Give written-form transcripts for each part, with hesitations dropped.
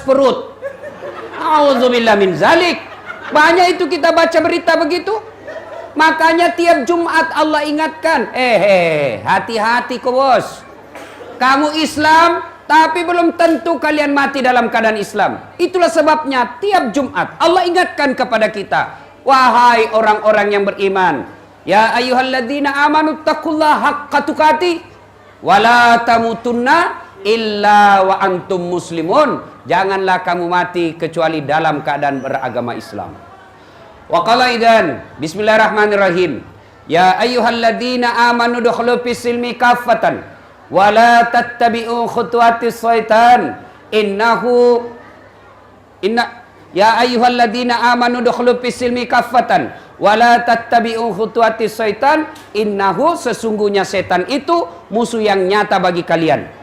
perut. Auzubillah min zalik. Banyak itu kita baca berita begitu. Makanya tiap Jumat Allah ingatkan, hati-hati kok bos. Kamu Islam, tapi belum tentu kalian mati dalam keadaan Islam. Itulah sebabnya tiap Jumat Allah ingatkan kepada kita, wahai orang-orang yang beriman, ya ayyuhalladzina amanu taqullaha haqqa tuqatih wa la tamutunna illa wa antum muslimun. Janganlah kamu mati kecuali dalam keadaan beragama Islam. Wa qala idzan bismillahirrahmanirrahim, ya ayyuhalladzina amanu dukhulu fis silmi kaffatan wa la tattabi'u khutuwatis syaitan ya ayyuhalladzina amanu dukhulu fis silmi kaffatan wa la tattabi'u khutuwatis syaitan innahu, sesungguhnya setan itu musuh yang nyata bagi kalian.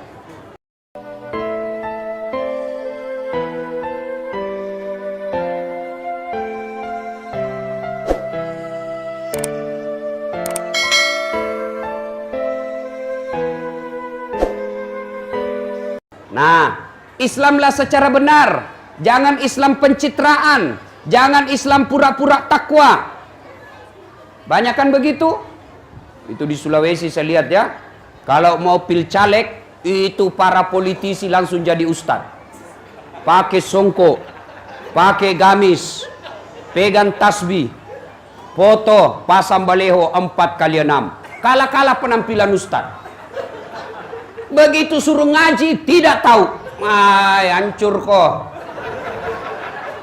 Nah, Islamlah secara benar. Jangan Islam pencitraan. Jangan Islam pura-pura takwa. Banyak kan begitu? Itu di Sulawesi saya lihat ya. Kalau mau pil caleg, itu para politisi langsung jadi ustad. Pakai songkok, pakai gamis, pegang tasbih, foto, pasang baleho 4x6. Kalah-kalah penampilan ustad. Begitu suruh ngaji tidak tahu. Hancur kok.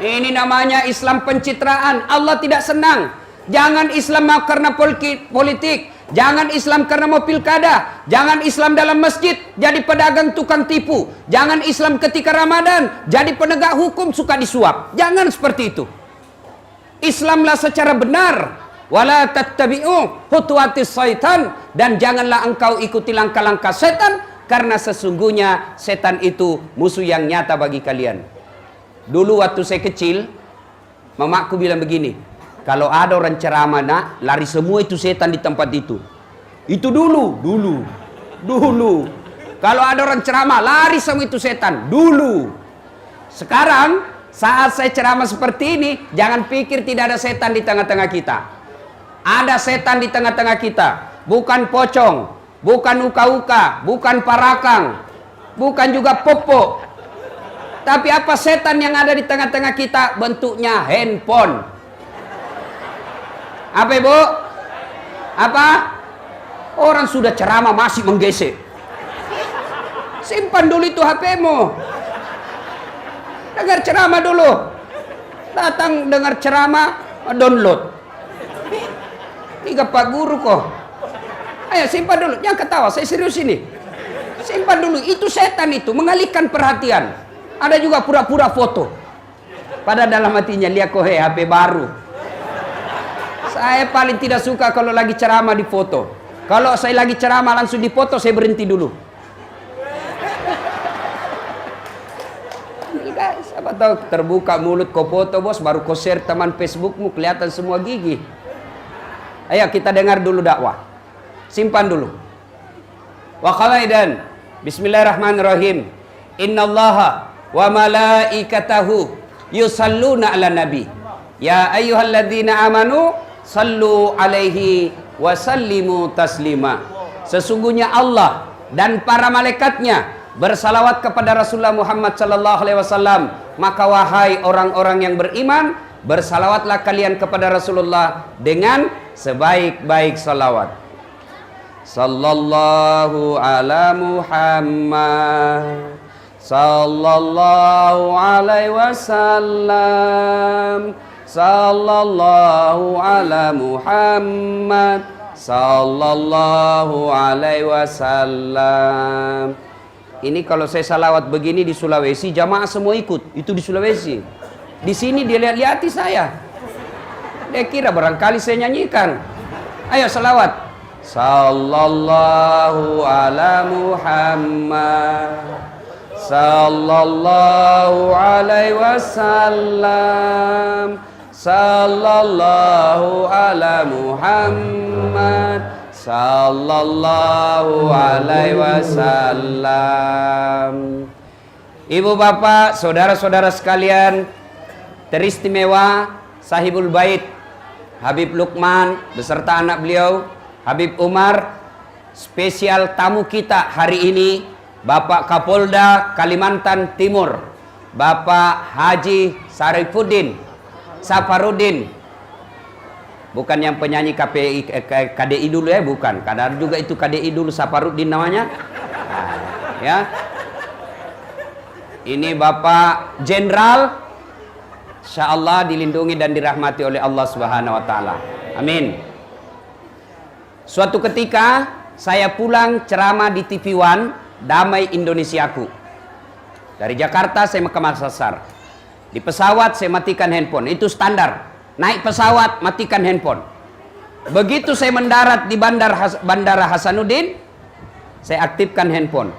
Ini namanya Islam pencitraan. Allah tidak senang. Jangan Islam mau karena politik. Jangan Islam karena mau pilkada. Jangan Islam dalam masjid jadi pedagang tukang tipu. Jangan Islam ketika Ramadan jadi penegak hukum suka disuap. Jangan seperti itu. Islamlah secara benar. Wala tattabi'u khutuwatis syaitan, dan janganlah engkau ikuti langkah-langkah setan, karena sesungguhnya setan itu musuh yang nyata bagi kalian. Dulu waktu saya kecil, mamaku bilang begini, kalau ada orang ceramah nak, lari semua itu setan di tempat itu. Itu dulu. Kalau ada orang ceramah, lari semua itu setan. Dulu. Sekarang, saat saya ceramah seperti ini, jangan pikir tidak ada setan di tengah-tengah kita. Ada setan di tengah-tengah kita. Bukan pocong, bukan uka-uka, bukan parakang, bukan juga popo. Tapi apa setan yang ada di tengah-tengah kita? Bentuknya handphone. Apa ibu? Apa? Orang sudah ceramah masih menggesek. Simpan dulu itu HP-mu. Dengar ceramah dulu. Datang dengar ceramah, download. Ini Pak Guru kok. Ayo simpan dulu, jangan ketawa, saya serius ini. Simpan dulu, itu setan itu, mengalihkan perhatian. Ada juga pura-pura foto. Pada dalam hatinya, lihat kok HP baru. Saya paling tidak suka kalau lagi ceramah di foto. Kalau saya lagi ceramah langsung di foto, saya berhenti dulu. Siapa tahu terbuka mulut kau foto bos, baru kau share teman Facebookmu, kelihatan semua gigi. Ayo kita dengar dulu dakwah. Simpan dulu. Wa qalaidan. Bismillahirrahmanirrahim. Innallaha wa malaikatahu yusalluna ala nabi. Ya ayyuhalladzina amanu sallu alaihi wa sallimu taslima. Sesungguhnya Allah dan para malaikatnya bersalawat kepada Rasulullah Muhammad sallallahu alaihi wasallam. Maka wahai orang-orang yang beriman, bersalawatlah kalian kepada Rasulullah dengan sebaik-baik salawat. Sallallahu ala Muhammad, sallallahu alaihi wasallam, sallallahu ala Muhammad, sallallahu alaihi wasallam. Ini kalau saya salawat begini di Sulawesi, jamaah semua ikut. Itu di Sulawesi. Di sini dia lihat-lihati saya. Dia kira barangkali saya nyanyikan. Ayo salawat. Sallallahu ala Muhammad, sallallahu alaihi wasallam, sallallahu ala Muhammad, sallallahu alaihi wasallam. Ibu bapak, saudara-saudara sekalian, teristimewa Sahibul Bait Habib Lukman beserta anak beliau Habib Umar, spesial tamu kita hari ini Bapak Kapolda Kalimantan Timur, Bapak Haji Sarifuddin Safarudin. Bukan yang penyanyi KPI, KDI dulu ya, bukan. Kadang juga itu KDI dulu, Safarudin namanya. Nah, ya. Ini Bapak Jenderal, insyaallah dilindungi dan dirahmati oleh Allah Subhanahu wa taala. Amin. Suatu ketika saya pulang ceramah di TV One Damai Indonesiaku. Dari Jakarta saya ke Makassar. Di pesawat saya matikan handphone, itu standar. Naik pesawat matikan handphone. Begitu saya mendarat di Bandara Hasanuddin, saya aktifkan handphone.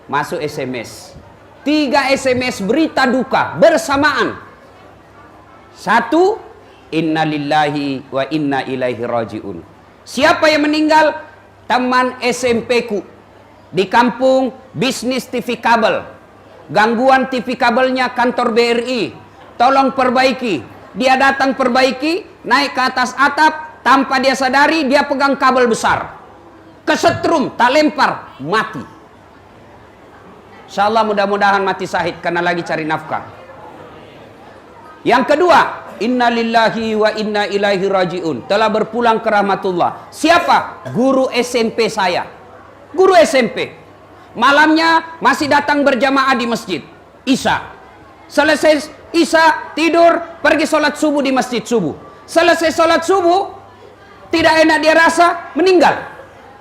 Masuk SMS. 3 SMS berita duka bersamaan. 1, innalillahi wa inna ilaihi rajiun. Siapa yang meninggal? Teman SMP-ku di kampung bisnis TV kabel. Gangguan TV kabelnya kantor BRI. Tolong perbaiki. Dia datang perbaiki, naik ke atas atap, tanpa dia sadari dia pegang kabel besar. Kesetrum, tak lempar, mati. Insyaallah mudah-mudahan mati syahid karena lagi cari nafkah. Yang kedua, innalillahi wa inna ilaihi rajiun. Telah berpulang ke rahmatullah. Siapa? Guru SMP saya. Guru SMP. Malamnya masih datang berjamaah di masjid Isya. Selesai Isya tidur, pergi sholat subuh di masjid subuh. Selesai sholat subuh, tidak enak dia rasa, meninggal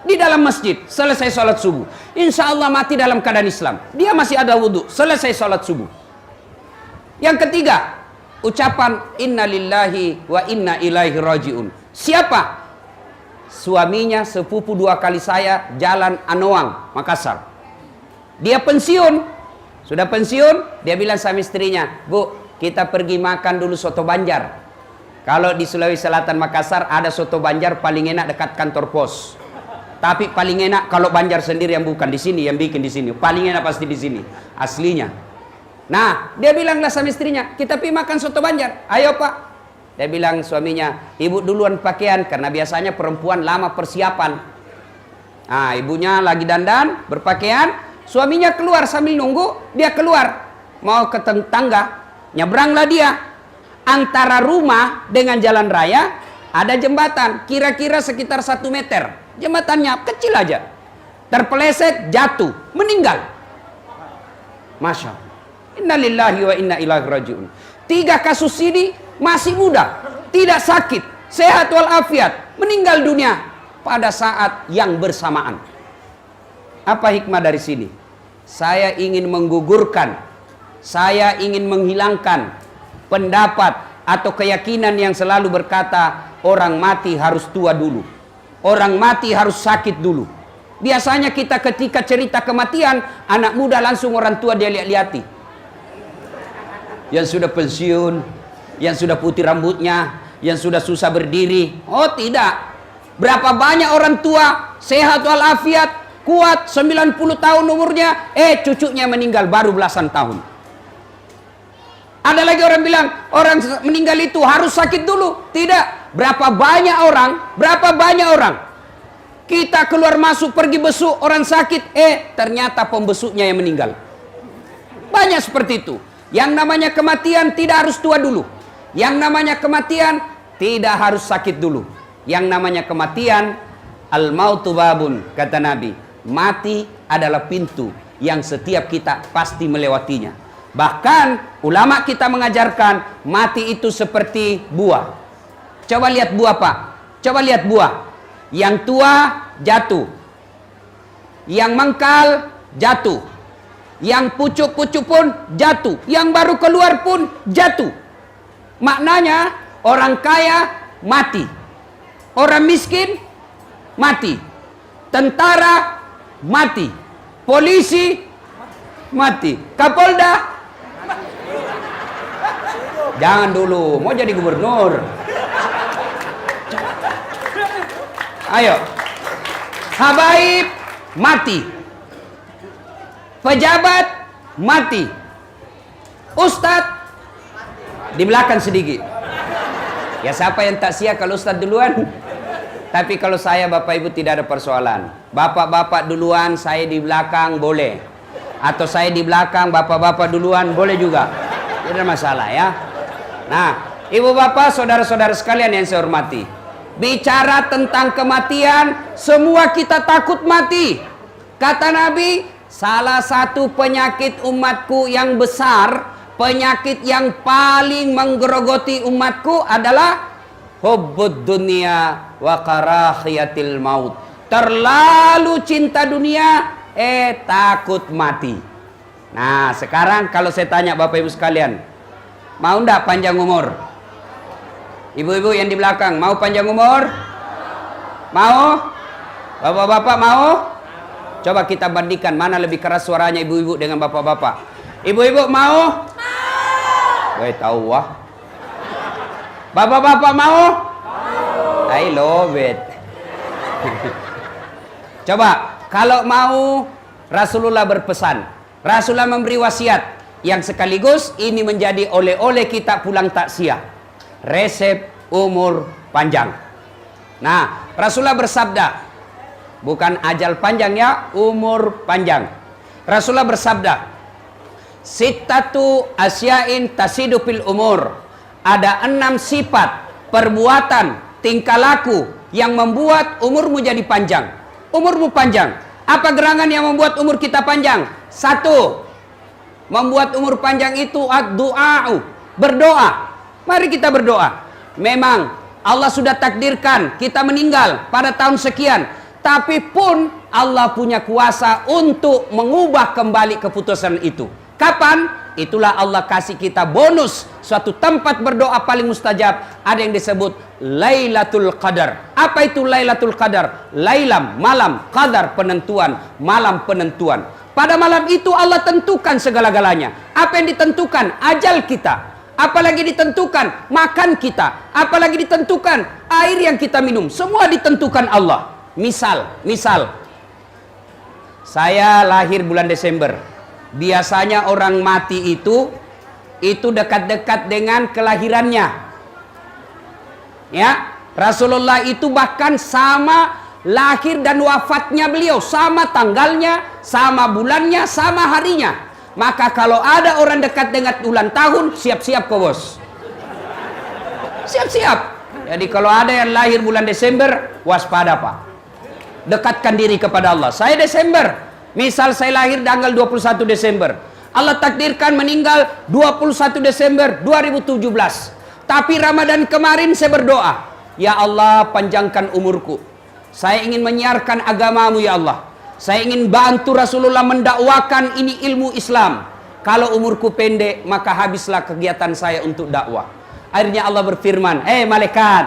di dalam masjid. Selesai sholat subuh, insya Allah mati dalam keadaan Islam. Dia masih ada wudhu. Selesai sholat subuh. Yang ketiga, ucapan innalillahi wa inna ilaihi rajiun. Siapa? Suaminya sepupu 2 kali saya, Jalan Anoang, Makassar. Dia pensiun. Sudah pensiun, dia bilang sama istrinya, Bu, kita pergi makan dulu soto Banjar. Kalau di Sulawesi Selatan Makassar ada soto Banjar paling enak dekat kantor pos. Tapi paling enak kalau Banjar sendiri yang bukan di sini, yang bikin di sini. Paling enak pasti di sini, aslinya. Nah, dia bilanglah sama istrinya, kita pergi makan soto Banjar. Ayo Pak. Dia bilang suaminya, ibu duluan pakaian karena biasanya perempuan lama persiapan. Nah, ibunya lagi dandan, berpakaian. Suaminya keluar sambil nunggu, dia keluar mau ke tangga, nyebranglah dia. Antara rumah dengan jalan raya ada jembatan, kira-kira sekitar 1 meter. Jembatannya kecil aja. Terpeleset, jatuh, meninggal. Masya Allah. Innalillahi wa inna ilaihi rajiun. 3 kasus ini masih muda, tidak sakit, sehat walafiat, meninggal dunia pada saat yang bersamaan. Apa hikmah dari sini? Saya ingin menggugurkan, saya ingin menghilangkan pendapat atau keyakinan yang selalu berkata orang mati harus tua dulu, orang mati harus sakit dulu. Biasanya kita ketika cerita kematian, anak muda langsung orang tua dia lihat-lihati. Yang sudah pensiun, yang sudah putih rambutnya, yang sudah susah berdiri. Oh tidak. Berapa banyak orang tua sehat walafiat, kuat, 90 tahun umurnya, cucunya meninggal baru belasan tahun. Ada lagi orang bilang, orang meninggal itu harus sakit dulu. Tidak. Berapa banyak orang kita keluar masuk pergi besuk orang sakit, ternyata pembesuknya yang meninggal. Banyak seperti itu. Yang namanya kematian tidak harus tua dulu. Yang namanya kematian tidak harus sakit dulu. Yang namanya kematian, al-mautu babun, kata Nabi. Mati adalah pintu yang setiap kita pasti melewatinya. Bahkan ulama kita mengajarkan mati itu seperti buah. Coba lihat buah Pak. Coba lihat buah. Yang tua jatuh. Yang mengkal jatuh. Yang pucuk-pucuk pun jatuh. Yang baru keluar pun jatuh. Maknanya orang kaya mati. Orang miskin mati. Tentara mati. Polisi mati. Kapolda jangan dulu, mau jadi gubernur. Ayo. Habaib mati. Pejabat mati. Ustadz di belakang sedikit. Ya siapa yang tak siap kalau Ustadz duluan? Tapi kalau saya Bapak Ibu tidak ada persoalan. Bapak-bapak duluan, saya di belakang boleh. Atau saya di belakang, bapak-bapak duluan boleh juga. Tidak ada masalah ya. Nah, Ibu Bapak, saudara-saudara sekalian yang saya hormati. Bicara tentang kematian, semua kita takut mati. Kata Nabi, salah satu penyakit umatku yang besar, penyakit yang paling menggerogoti umatku adalah hubbud dunia wa karahiyatil maut. Terlalu cinta dunia, takut mati. Nah, sekarang kalau saya tanya Bapak Ibu sekalian, mau ndak panjang umur? Ibu-ibu yang di belakang, mau panjang umur? Mau? Bapak-bapak mau? Coba kita bandingkan mana lebih keras suaranya ibu-ibu dengan bapak-bapak. Ibu-ibu mau? Gue tahu wah. Bapak-bapak mau? I love it. Coba, kalau mau, Rasulullah berpesan. Rasulullah memberi wasiat yang sekaligus ini menjadi oleh-oleh kita pulang takziah. Resep umur panjang. Nah, Rasulullah bersabda, bukan ajal panjang ya, umur panjang. Rasulullah bersabda, sittatu asya'in tasidu fil umur. Ada 6 sifat, perbuatan, tingkah laku yang membuat umurmu jadi panjang. Umurmu panjang. Apa gerangan yang membuat umur kita panjang? 1. Membuat umur panjang itu ad-du'a'u, berdoa. Mari kita berdoa. Memang Allah sudah takdirkan kita meninggal pada tahun sekian, tapi pun Allah punya kuasa untuk mengubah kembali keputusan itu. Kapan? Itulah Allah kasih kita bonus suatu tempat berdoa paling mustajab. Ada yang disebut Lailatul Qadar. Apa itu Lailatul Qadar? Lailam, malam, qadar, penentuan, malam penentuan. Pada malam itu Allah tentukan segala-galanya. Apa yang ditentukan? Ajal kita. Apalagi ditentukan makan kita. Apalagi ditentukan air yang kita minum. Semua ditentukan Allah. Misal saya lahir bulan Desember. Biasanya orang mati itu dekat-dekat dengan kelahirannya. Ya, Rasulullah itu bahkan sama lahir dan wafatnya beliau, sama tanggalnya, sama bulannya, sama harinya. Maka kalau ada orang dekat dengan ulang tahun, siap-siap kau bos. Siap-siap. Jadi kalau ada yang lahir bulan Desember, waspada Pak. Dekatkan diri kepada Allah. Saya Desember. Misal saya lahir tanggal 21 Desember. Allah takdirkan meninggal 21 Desember 2017. Tapi Ramadan kemarin saya berdoa, ya Allah panjangkan umurku. Saya ingin menyiarkan agamamu ya Allah. Saya ingin bantu Rasulullah mendakwakan ini ilmu Islam. Kalau umurku pendek, maka habislah kegiatan saya untuk dakwah. Akhirnya Allah berfirman, malaikat,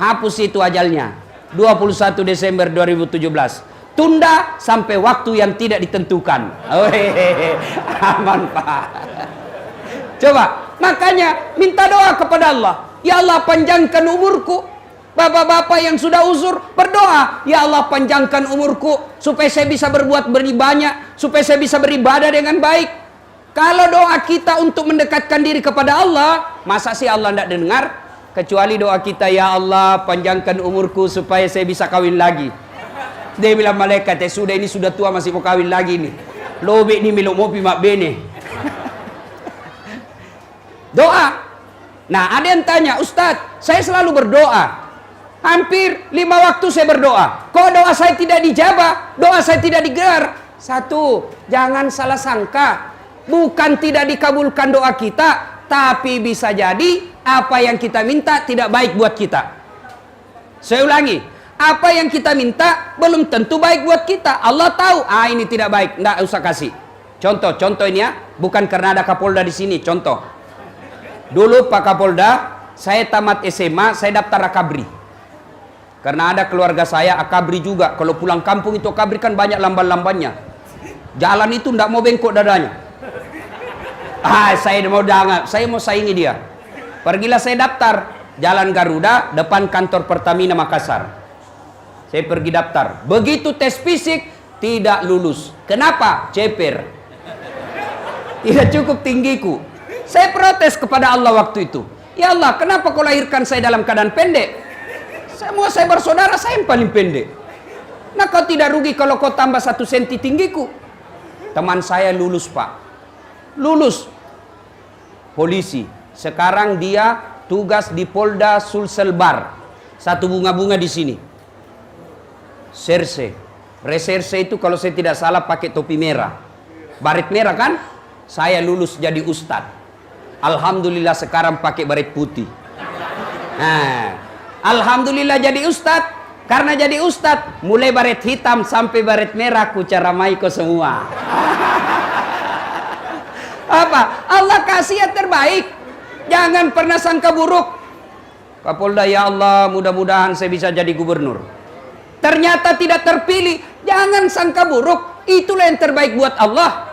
hapus itu ajalnya. 21 Desember 2017. Tunda sampai waktu yang tidak ditentukan. Aman Pak. Coba, makanya minta doa kepada Allah. Ya Allah panjangkan umurku. Bapak-bapak yang sudah uzur berdoa, ya Allah panjangkan umurku supaya saya bisa berbuat banyak, supaya saya bisa beribadah dengan baik. Kalau doa kita untuk mendekatkan diri kepada Allah, masa sih Allah tidak dengar? Kecuali doa kita, ya Allah panjangkan umurku supaya saya bisa kawin lagi. Dia bilang malaikat, sudah ini sudah tua masih mau kawin lagi nih. Lobe ini milok mopi mak bene. Doa. Nah ada yang tanya, Ustadz saya selalu berdoa. Hampir 5 waktu saya berdoa. Kok doa saya tidak dijabah? Doa saya tidak digelar? 1, jangan salah sangka. Bukan tidak dikabulkan doa kita, tapi bisa jadi apa yang kita minta tidak baik buat kita. Saya ulangi, apa yang kita minta belum tentu baik buat kita. Allah tahu, ini tidak baik, nggak usah kasih. Contoh ini ya, bukan karena ada Kapolda di sini. Contoh, dulu Pak Kapolda, saya tamat SMA, saya daftar akabri. Karena ada keluarga saya akabri juga. Kalau pulang kampung itu akabri kan banyak lamban-lambannya. Jalan itu nggak mau bengkok dadanya. Saya mau saingi dia. Pergilah saya daftar Jalan Garuda depan kantor Pertamina Makassar. Saya pergi daftar. Begitu tes fisik tidak lulus. Kenapa? Ceper. Tidak cukup tinggiku. Saya protes kepada Allah waktu itu. Ya Allah, kenapa kau lahirkan saya dalam keadaan pendek? Semua saya bersaudara, saya yang paling pendek. Nah, kau tidak rugi kalau kau tambah 1 senti tinggiku. Teman saya lulus, Pak. Lulus. Polisi. Sekarang dia tugas di Polda Sulselbar. Satu bunga-bunga di sini. Serse. Reserse itu kalau saya tidak salah pakai topi merah. Baret merah kan? Saya lulus jadi ustadz. Alhamdulillah sekarang pakai baret putih. Nah, alhamdulillah jadi ustadz. Karena jadi ustadz, mulai baret hitam sampai baret merah ku caramai ko semua. Apa? Allah kasih yang terbaik. Jangan pernah sangka buruk. Kapolda, ya Allah, mudah-mudahan saya bisa jadi gubernur. Ternyata tidak terpilih. Jangan sangka buruk. Itulah yang terbaik buat Allah.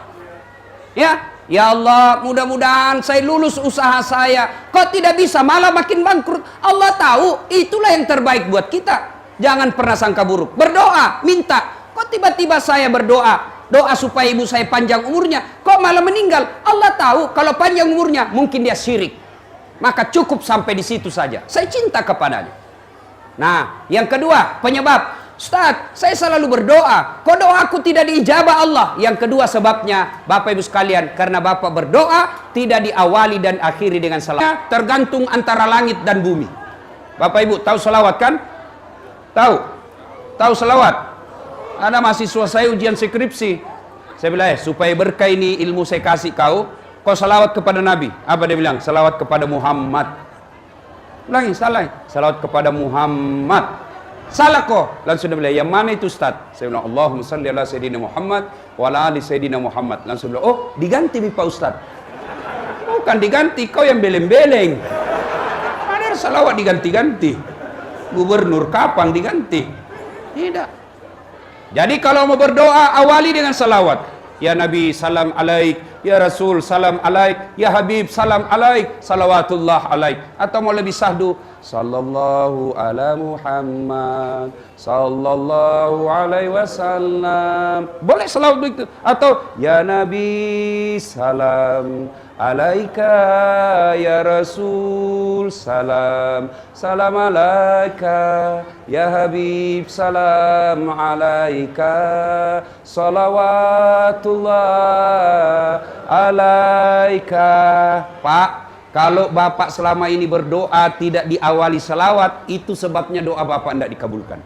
Ya Allah, mudah-mudahan saya lulus usaha saya. Kok tidak bisa, malah makin bangkrut. Allah tahu, itulah yang terbaik buat kita. Jangan pernah sangka buruk. Berdoa, minta. Kok tiba-tiba saya berdoa, doa supaya ibu saya panjang umurnya, kok malah meninggal? Allah tahu, kalau panjang umurnya, mungkin dia syirik. Maka cukup sampai di situ saja. Saya cinta kepadanya. Nah, yang kedua, penyebab. Ustaz, saya selalu berdoa. Kok doaku tidak diijabah Allah? Yang kedua sebabnya, Bapak Ibu sekalian, karena Bapak berdoa tidak diawali dan akhiri dengan salawat. Tergantung antara langit dan bumi. Bapak Ibu tahu salawat kan? Tahu salawat? Ada mahasiswa saya ujian skripsi. Saya bilang, supaya berkah ini ilmu saya kasih kau salawat kepada Nabi. Apa dia bilang? Salawat kepada Muhammad. Ulangi, salah. Salawat kepada Muhammad. Salah kok. Langsung dia bilang, yang mana itu Ustaz? Saya bilang, Allahumma salli ala Sayyidina Muhammad wa ala ali Sayyidina Muhammad. Langsung bilang, oh diganti Pak Ustaz. Bukan diganti, kau yang beleng-beleng. Ada salawat diganti-ganti. Gubernur kapan diganti? Tidak. Jadi kalau mau berdoa, awali dengan salawat. Ya Nabi, salam alaik. Ya Rasul, salam alaik. Ya Habib, salam alaik. Salawatullah alaik. Atau mau lebih sahdu, sallallahu ala Muhammad sallallahu alaihi wasallam. Boleh salawat begitu. Atau ya Nabi, salam alaika. Ya Rasul, salam alaika. Ya Habib, salam alaika. Salawatullah alaika. Pak, kalau Bapak selama ini berdoa tidak diawali salawat, itu sebabnya doa Bapak tidak dikabulkan.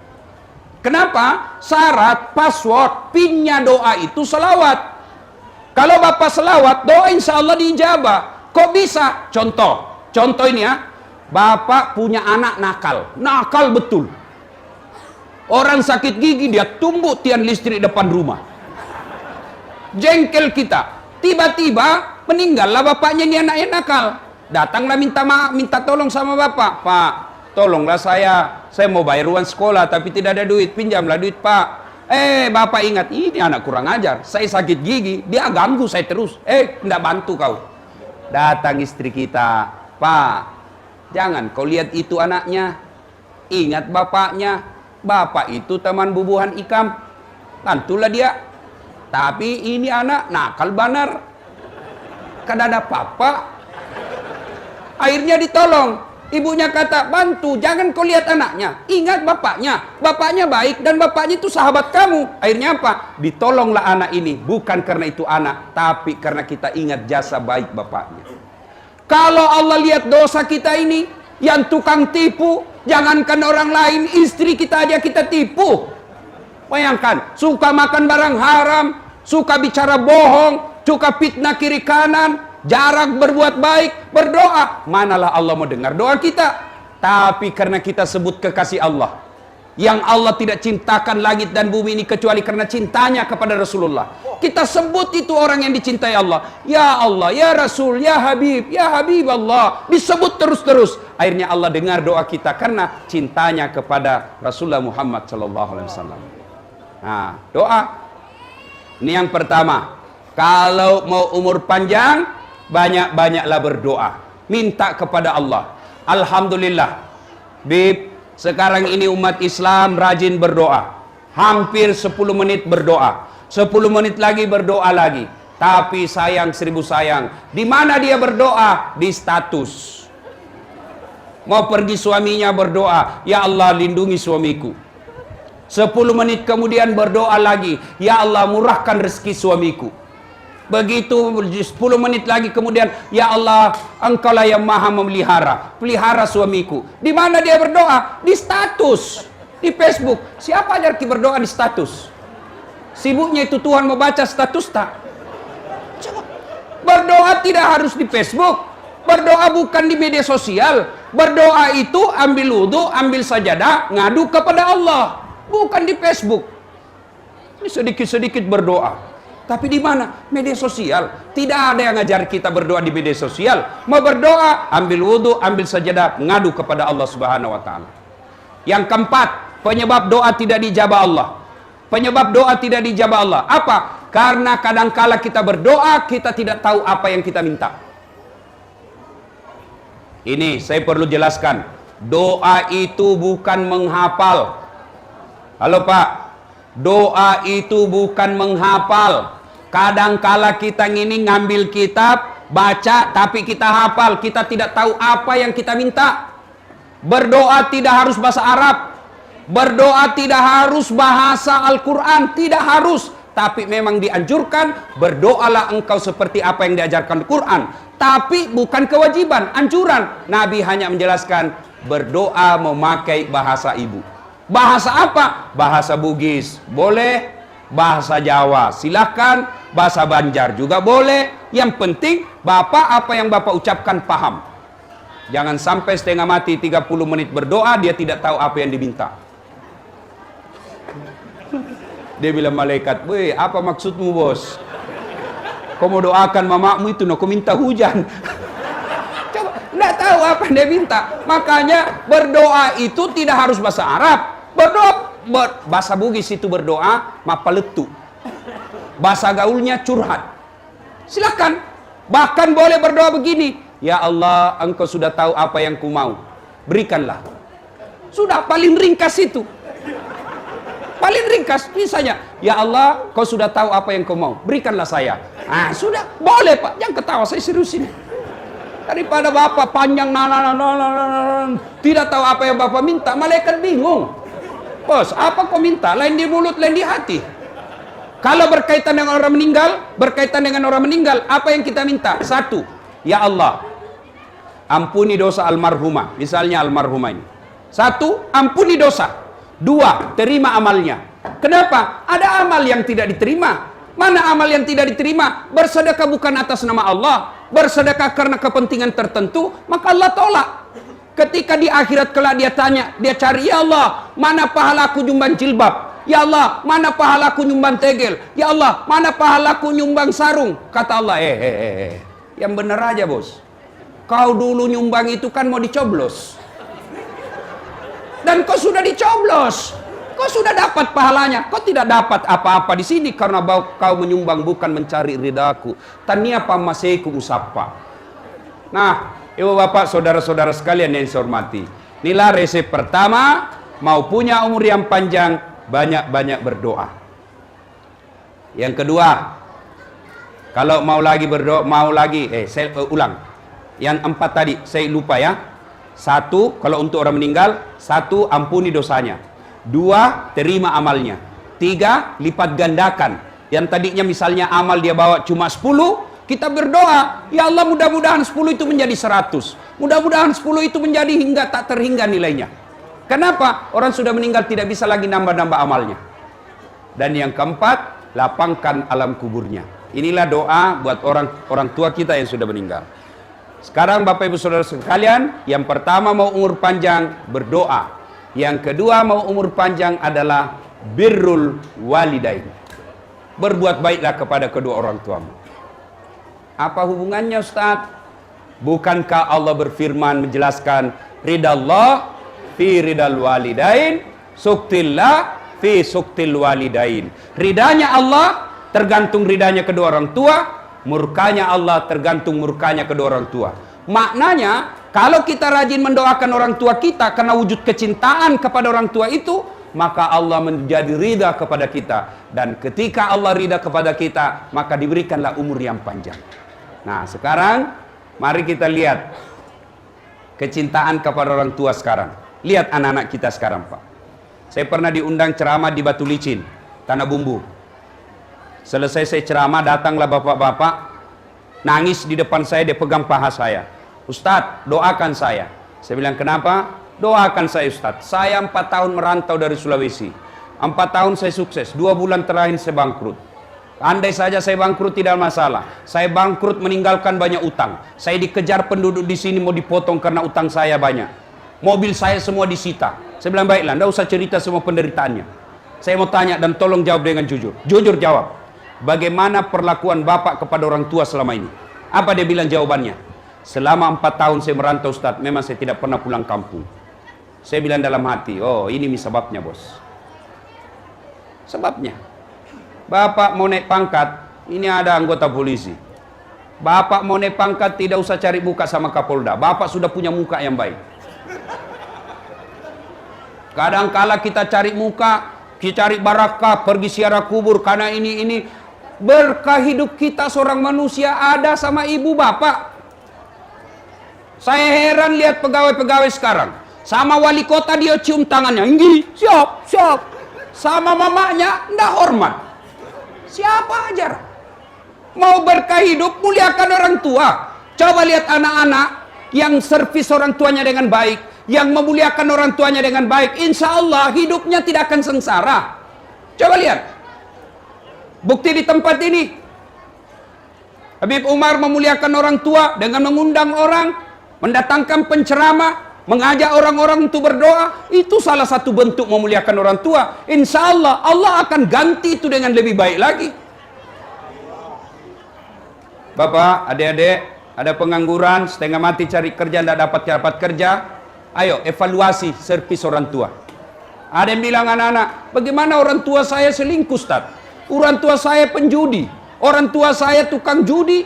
Kenapa? Syarat, password, pinnya doa itu salawat. Kalau Bapak salawat, doa insya Allah diijabah. Kok bisa? Contoh ini ya. Bapak punya anak nakal betul. Orang sakit gigi, dia tumbuk tiang listrik depan rumah. Jengkel kita. Tiba-tiba meninggallah bapaknya, ini anaknya nakal. Datanglah minta maaf, minta tolong sama Bapak. Pak, tolonglah saya mau bayar uang sekolah tapi tidak ada duit, pinjamlah duit Pak. Bapak ingat, ini anak kurang ajar, saya sakit gigi, dia ganggu saya terus. Tidak bantu kau. Datang istri kita, Pak, jangan kau lihat itu anaknya, ingat bapaknya. Bapak itu teman bubuhan ikam, bantulah dia. Tapi ini anak nakal banar, kan ada papa. Akhirnya ditolong. Ibunya kata, bantu, jangan kau lihat anaknya, ingat bapaknya. Bapaknya baik dan bapaknya itu sahabat kamu. Akhirnya apa? Ditolonglah anak ini. Bukan karena itu anak, tapi karena kita ingat jasa baik bapaknya. Kalau Allah lihat dosa kita ini, yang tukang tipu, jangankan orang lain, istri kita aja kita tipu. Bayangkan, suka makan barang haram, suka bicara bohong, suka fitnah kiri kanan, jarang berbuat baik, berdoa. Manalah Allah mau dengar doa kita. Tapi karena kita sebut kekasih Allah, yang Allah tidak cintakan langit dan bumi ini kecuali karena cintanya kepada Rasulullah. Kita sebut itu orang yang dicintai Allah. Ya Allah, ya Rasul, ya Habib Allah. Disebut terus-terus. Akhirnya Allah dengar doa kita karena cintanya kepada Rasulullah Muhammad SAW. Nah, doa. Ini yang pertama. Kalau mau umur panjang, banyak-banyaklah berdoa. Minta kepada Allah. Alhamdulillah, Bib, sekarang ini umat Islam rajin berdoa. Hampir 10 menit berdoa. 10 menit lagi berdoa lagi. Tapi sayang seribu sayang, di mana dia berdoa? Di status. Mau pergi suaminya berdoa, ya Allah lindungi suamiku. 10 menit kemudian berdoa lagi, ya Allah murahkan rezeki suamiku. Begitu 10 menit lagi kemudian, ya Allah engkaulah yang maha memelihara, pelihara suamiku. Di mana dia berdoa? Di status, di Facebook. Siapa ajar kita berdoa di status? Sibuknya itu Tuhan membaca status tak? Coba. Berdoa tidak harus di Facebook. Berdoa bukan di media sosial. Berdoa itu ambil wudhu, ambil sajadah, ngadu kepada Allah. Bukan di Facebook. Ini sedikit-sedikit berdoa. Tapi di mana? Media sosial. Tidak ada yang ngajar kita berdoa di media sosial. Mau berdoa, ambil wudhu, ambil sajadah, ngadu kepada Allah Subhanahu wa taala. Yang keempat, penyebab doa tidak dijabah Allah. Penyebab doa tidak dijabah Allah. Apa? Karena kadangkala kita berdoa, kita tidak tahu apa yang kita minta. Ini saya perlu jelaskan. Doa itu bukan menghafal. Halo Pak. Doa itu bukan menghafal. Kadangkala kita ini ngambil kitab, baca, tapi kita hafal. Kita tidak tahu apa yang kita minta. Berdoa tidak harus bahasa Arab. Berdoa tidak harus bahasa Al-Quran. Tidak harus. Tapi memang dianjurkan, berdoalah engkau seperti apa yang diajarkan Al-Quran. Tapi bukan kewajiban, anjuran. Nabi hanya menjelaskan, berdoa memakai bahasa ibu. Bahasa apa? Bahasa Bugis boleh, bahasa Jawa silahkan, bahasa Banjar juga boleh. Yang penting Bapak apa yang Bapak ucapkan paham. Jangan sampai setengah mati 30 menit berdoa, dia tidak tahu apa yang diminta. Dia bilang malaikat, weh apa maksudmu bos? Kau mau doakan mamamu itu, kau minta hujan. Coba, tidak tahu apa yang dia minta. Makanya berdoa itu tidak harus bahasa Arab. Berdoa, bahasa Bugis itu berdoa, mapaletu. Bahasa gaulnya curhat. Silakan. Bahkan boleh berdoa begini. Ya Allah, engkau sudah tahu apa yang ku mau. Berikanlah. Sudah paling ringkas itu. Paling ringkas, misalnya, ya Allah, kau sudah tahu apa yang kau mau, berikanlah saya. Ah, sudah, boleh Pak, jangan ketawa, saya serius ini. Daripada Bapak panjang, tidak tahu apa yang Bapak minta, malaikat bingung. Bos, apa kau minta? Lain di mulut, lain di hati. Kalau berkaitan dengan orang meninggal, apa yang kita minta? Satu, ya Allah, ampuni dosa almarhumah, misalnya almarhumah ini. Satu, ampuni dosa. Dua, terima amalnya. Kenapa? Ada amal yang tidak diterima. Mana amal yang tidak diterima? Bersedekah bukan atas nama Allah, bersedekah karena kepentingan tertentu, maka Allah tolak. Ketika di akhirat kelak dia tanya, dia cari, ya Allah, mana pahalaku nyumbang jilbab? Ya Allah, mana pahalaku nyumbang tegel? Ya Allah, mana pahalaku nyumbang sarung? Kata Allah, yang bener aja bos. Kau dulu nyumbang itu kan mau dicoblos. Dan kau sudah dicoblos, kau sudah dapat pahalanya. Kau tidak dapat apa-apa di sini karena kau menyumbang bukan mencari ridaku. Tania pamaseku usapa. Nah, ibu bapak, saudara-saudara sekalian yang saya hormati, inilah resep pertama, mau punya umur yang panjang, banyak-banyak berdoa. Yang kedua, kalau mau lagi berdoa, saya ulang. Yang 4 tadi, saya lupa ya. 1, kalau untuk orang meninggal, 1, ampuni dosanya. 2, terima amalnya. 3, lipat gandakan. Yang tadinya misalnya amal dia bawa cuma 10, kita berdoa, ya Allah mudah-mudahan 10 itu menjadi 100. Mudah-mudahan 10 itu menjadi hingga tak terhingga nilainya. Kenapa? Orang sudah meninggal tidak bisa lagi nambah-nambah amalnya. Dan yang keempat, lapangkan alam kuburnya. Inilah doa buat orang tua kita yang sudah meninggal. Sekarang Bapak Ibu Saudara sekalian, yang pertama mau umur panjang, berdoa. Yang kedua mau umur panjang adalah birrul walidain. Berbuat baiklah kepada kedua orang tuamu. Apa hubungannya Ustaz? Bukankah Allah berfirman menjelaskan ridallah fi ridal walidain, suktillah fi suktil walidain. Ridanya Allah tergantung ridanya kedua orang tua, murkanya Allah tergantung murkanya kedua orang tua. Maknanya, kalau kita rajin mendoakan orang tua kita karena wujud kecintaan kepada orang tua itu, maka Allah menjadi ridha kepada kita. Dan ketika Allah ridha kepada kita, maka diberikanlah umur yang panjang. Nah, sekarang mari kita lihat kecintaan kepada orang tua sekarang. Lihat anak-anak kita sekarang, Pak. Saya pernah diundang ceramah di Batu Licin, Tanah Bumbu. Selesai saya ceramah, datanglah bapak-bapak, nangis di depan saya, dia pegang paha saya. Ustadz, doakan saya. Saya bilang, kenapa? Doakan saya, Ustadz. Saya 4 tahun merantau dari Sulawesi. 4 tahun saya sukses, 2 bulan terakhir saya bangkrut. Andai saja saya bangkrut tidak masalah. Saya bangkrut meninggalkan banyak utang. Saya dikejar penduduk di sini mau dipotong karena utang saya banyak. Mobil saya semua disita. Saya bilang, baiklah, tidak usah cerita semua penderitaannya. Saya mau tanya dan tolong jawab dengan jujur. Jujur jawab. Bagaimana perlakuan Bapak kepada orang tua selama ini? Apa dia bilang jawabannya? Selama 4 tahun saya merantau, Ustadz, memang saya tidak pernah pulang kampung. Saya bilang dalam hati, oh ini sebabnya, bos. Sebabnya. Bapak mau naik pangkat, ini ada anggota polisi. Bapak mau naik pangkat, tidak usah cari muka sama Kapolda. Bapak sudah punya muka yang baik. Kadang-kala kita cari muka, kita cari barakah, pergi ziarah kubur, karena ini. Berkah hidup kita seorang manusia ada sama ibu bapak. Saya heran lihat pegawai-pegawai sekarang. Sama wali kota dia cium tangannya. Ini, siap. Sama mamanya, ndak hormat. Siapa ajar? Mau berkah hidup, muliakan orang tua. Coba lihat anak-anak yang servis orang tuanya dengan baik, yang memuliakan orang tuanya dengan baik, insya Allah hidupnya tidak akan sengsara. Coba lihat. Bukti di tempat ini. Habib Umar memuliakan orang tua dengan mengundang orang, mendatangkan penceramah, mengajak orang-orang untuk berdoa. Itu salah satu bentuk memuliakan orang tua. Insya Allah, Allah akan ganti itu dengan lebih baik lagi. Bapak, adik-adik, ada pengangguran, setengah mati cari kerja, tidak dapat kerja. Ayo, evaluasi servis orang tua. Ada yang bilang anak-anak, bagaimana orang tua saya selingkuh, Ustaz? Orang tua saya penjudi. Orang tua saya tukang judi.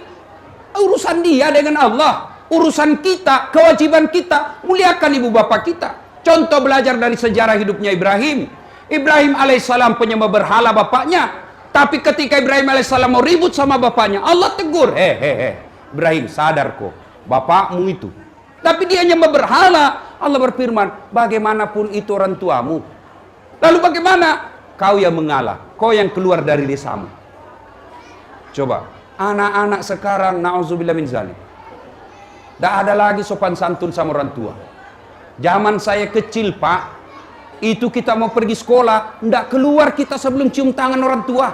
Urusan dia dengan Allah. Urusan kita, kewajiban kita, muliakan ibu bapak kita. Contoh belajar dari sejarah hidupnya Ibrahim. Ibrahim alaihissalam penyembah berhala bapaknya. Tapi ketika Ibrahim alaihissalam mau ribut sama bapaknya, Allah tegur. Ibrahim, sadar kok, bapakmu itu. Tapi dia nyembah berhala. Allah berfirman, bagaimanapun itu orang tuamu. Lalu bagaimana? Kau yang mengalah, kau yang keluar dari desamu. Coba, anak-anak sekarang, na'udzubillah min zalik. Tidak ada lagi sopan santun sama orang tua. Zaman saya kecil, Pak, itu kita mau pergi sekolah, tidak keluar kita sebelum cium tangan orang tua.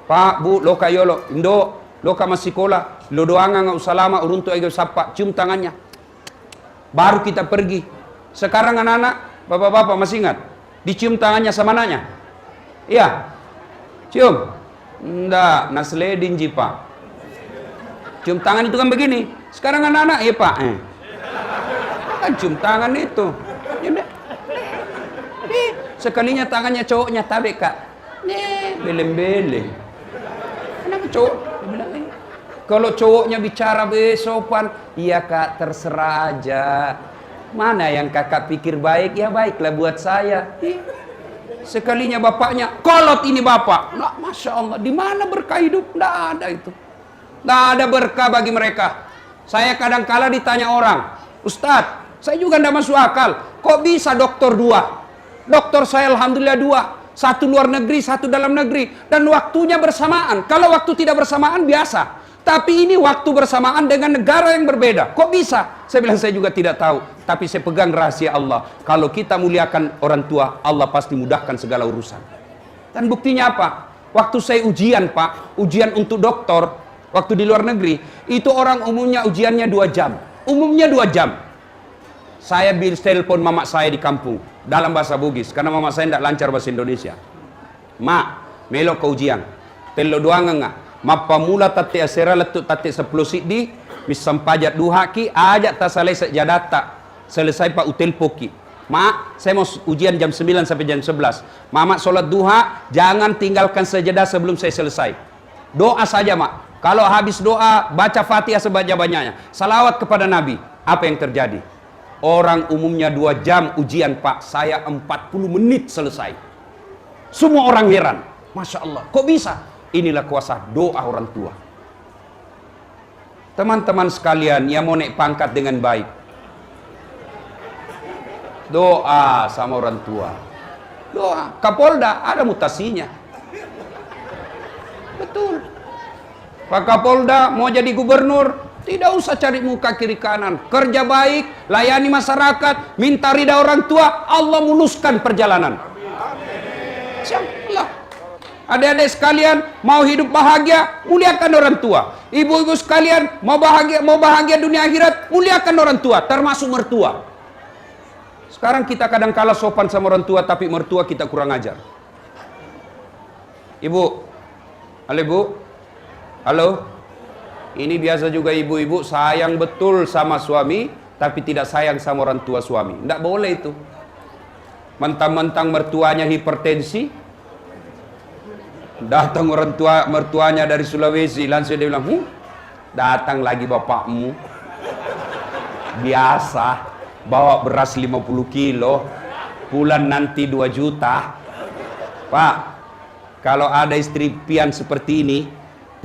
Pak, Bu, lo kayolo, Indo, lo masih sekolah, lo doanga nggak usah lama, uruntu ego sapa, cium tangannya. Baru kita pergi. Sekarang anak-anak, bapak-bapak masih ingat? Dicium tangannya sama anaknya? Iya. Cium. Nggak, nasledin Pak. Cium tangan itu kan begini. Sekarang anak-anak, ya Pak. Kan cium tangan itu. Sekalinya tangannya cowoknya tabe Kak. Beleng-beleng. Kenapa cowok? Kalau cowoknya bicara besopan, iya Kak, terserah aja. Mana yang kakak pikir baik, ya baiklah buat saya. Sekalinya bapaknya, kolot ini bapak. Nah, Masya Allah, di mana berkah hidup? Tidak ada itu. Tidak ada berkah bagi mereka. Saya kadang-kala ditanya orang, Ustadz, saya juga tidak masuk akal. Kok bisa dokter 2? Dokter saya alhamdulillah 2. Satu luar negeri, satu dalam negeri. Dan waktunya bersamaan. Kalau waktu tidak bersamaan biasa. Tapi ini waktu bersamaan dengan negara yang berbeda. Kok bisa? Saya bilang saya juga tidak tahu. Tapi saya pegang rahasia Allah. Kalau kita muliakan orang tua, Allah pasti mudahkan segala urusan. Dan buktinya apa? Waktu saya ujian, Pak, ujian untuk doktor, waktu di luar negeri, itu orang umumnya ujiannya 2 jam. Umumnya 2 jam. Saya telepon mama saya di kampung dalam bahasa Bugis karena mama saya tidak lancar bahasa Indonesia. Mak, melo ke ujian. Telo doang enggak. Mapamula tati asera letuk tati 10 siddi misampajat duhaki ajak tasalai sejadata selesai Pak utel poki. Mak, saya mau ujian jam 9 sampai jam 11. Mama sholat duha, jangan tinggalkan sejadah sebelum saya selesai. Doa saja, Mak. Kalau habis doa, baca Fatihah sebanyak-banyaknya. Salawat kepada Nabi. Apa yang terjadi? Orang umumnya 2 jam ujian, Pak. Saya 40 menit selesai. Semua orang heran. Masya Allah, kok bisa? Inilah kuasa doa orang tua. Teman-teman sekalian yang mau naik pangkat dengan baik, doa sama orang tua. Doa. Kapolda ada mutasinya. Betul. Pak Kapolda mau jadi gubernur, tidak usah cari muka kiri kanan. Kerja baik, layani masyarakat, minta ridha orang tua, Allah muluskan perjalanan. Siapalah. Adik-adik sekalian mau hidup bahagia, muliakan orang tua. Ibu-ibu sekalian mau bahagia dunia akhirat, muliakan orang tua, termasuk mertua. Sekarang kita kadang kalah sopan sama orang tua, tapi mertua kita kurang ajar. Ibu, halo ibu, halo. Ini biasa juga ibu-ibu sayang betul sama suami, tapi tidak sayang sama orang tua suami. Tidak boleh itu. Mentang-mentang mertuanya hipertensi, datang mertuanya dari Sulawesi, langsung dia bilang, datang lagi bapakmu. Biasa, bawa beras 50 kilo, bulan nanti 2 juta. Pak, kalau ada istri pian seperti ini,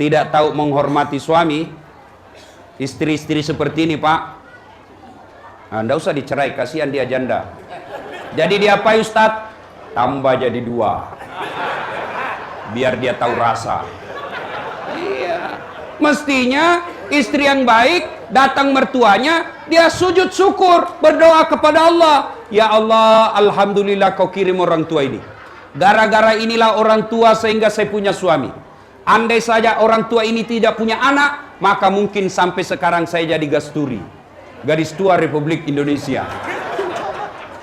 tidak tahu menghormati suami, istri-istri seperti ini, Pak, Anda usah dicerai, kasihan dia janda. Jadi dia apa, Ustadz? Tambah jadi 2. Biar dia tahu rasa. Iya. Mestinya istri yang baik, datang mertuanya, dia sujud syukur, berdoa kepada Allah. Ya Allah, alhamdulillah kau kirim orang tua ini. Gara-gara inilah orang tua sehingga saya punya suami. Andai saja orang tua ini tidak punya anak, maka mungkin sampai sekarang saya jadi gasturi, gadis tua Republik Indonesia.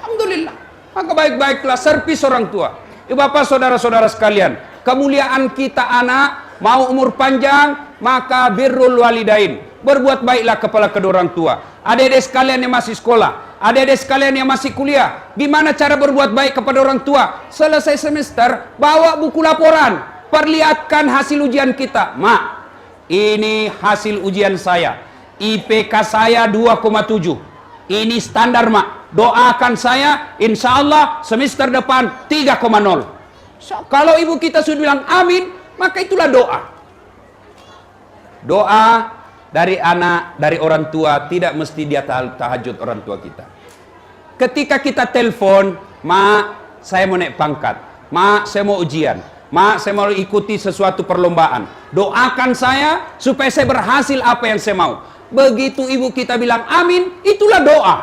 Alhamdulillah. Maka baik-baiklah servis orang tua. Bapak, saudara-saudara sekalian, kemuliaan kita anak, mau umur panjang, maka birrul walidain, berbuat baiklah kepada kedua orang tua. Adik-adik sekalian yang masih sekolah, adik-adik sekalian yang masih kuliah, gimana cara berbuat baik kepada orang tua? Selesai semester, bawa buku laporan, perlihatkan hasil ujian kita. Mak, ini hasil ujian saya, IPK saya 2,7. Ini standar, Mak. Doakan saya, insya Allah semester depan 3,0. Kalau ibu kita sudah bilang amin, maka itulah doa. Doa dari anak, dari orang tua, tidak mesti dia tahajud orang tua kita. Ketika kita telepon, Mak, saya mau naik pangkat. Mak, saya mau ujian. Mak, saya mau ikuti sesuatu perlombaan. Doakan saya supaya saya berhasil apa yang saya mau. Begitu ibu kita bilang amin, itulah doa.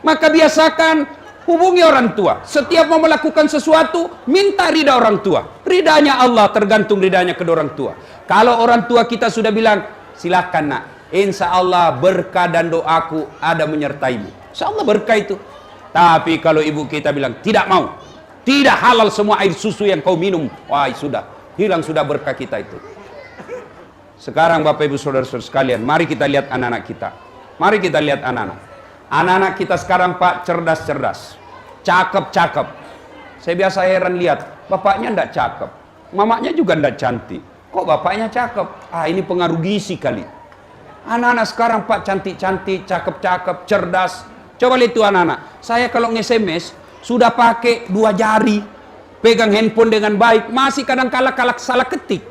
Maka biasakan hubungi orang tua. Setiap mau melakukan sesuatu, minta ridha orang tua. Ridhanya Allah tergantung ridhanya kedua orang tua. Kalau orang tua kita sudah bilang, silakan nak, insya Allah berkah dan doaku ada menyertaimu. Insya Allah berkah itu. Tapi kalau ibu kita bilang, tidak mau, tidak halal semua air susu yang kau minum, wah sudah, hilang sudah berkah kita itu. Sekarang Bapak Ibu Saudara-saudara sekalian, mari kita lihat anak-anak kita. Mari kita lihat anak-anak. Anak-anak kita sekarang, Pak, cerdas-cerdas, cakep-cakep. Saya biasa heran lihat, bapaknya ndak cakep, mamanya juga ndak cantik. Kok bapaknya cakep? Ah, ini pengaruh gizi kali. Anak-anak sekarang, Pak, cantik-cantik, cakep-cakep, cerdas. Coba lihat itu anak-anak. Saya kalau nge-SMS, sudah pakai 2 jari, pegang handphone dengan baik, masih kadang-kala salah ketik.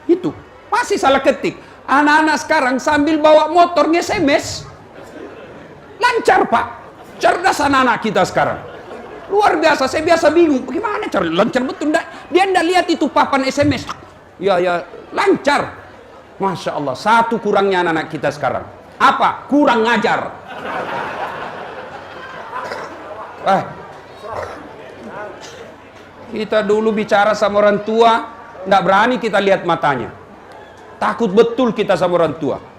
Itu, masih salah ketik. Anak-anak sekarang sambil bawa motor nge-SMS. Lancar, Pak. Cerdas anak-anak kita sekarang. Luar biasa, saya biasa bingung. Bagaimana cara lancar betul? Dia tidak lihat itu papan SMS. Ya, lancar. Masya Allah, satu kurangnya anak-anak kita sekarang. Apa? Kurang ngajar. Kita dulu bicara sama orang tua, tidak berani kita lihat matanya. Takut betul kita sama orang tua.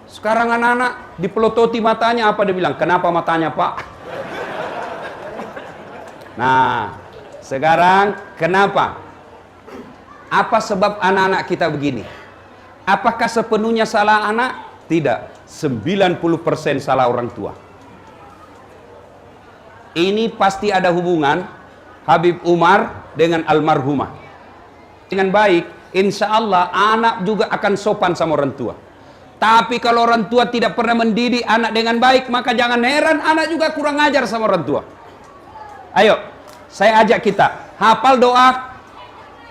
Sekarang anak-anak dipelototi matanya, apa dia bilang? Kenapa matanya, Pak? Nah, sekarang kenapa? Apa sebab anak-anak kita begini? Apakah sepenuhnya salah anak? Tidak. 90% salah orang tua. Ini pasti ada hubungan Habib Umar dengan almarhumah. Dengan baik, insya Allah anak juga akan sopan sama orang tua. Tapi kalau orang tua tidak pernah mendidik anak dengan baik, maka jangan heran anak juga kurang ajar sama orang tua. Ayo, saya ajak kita, hafal doa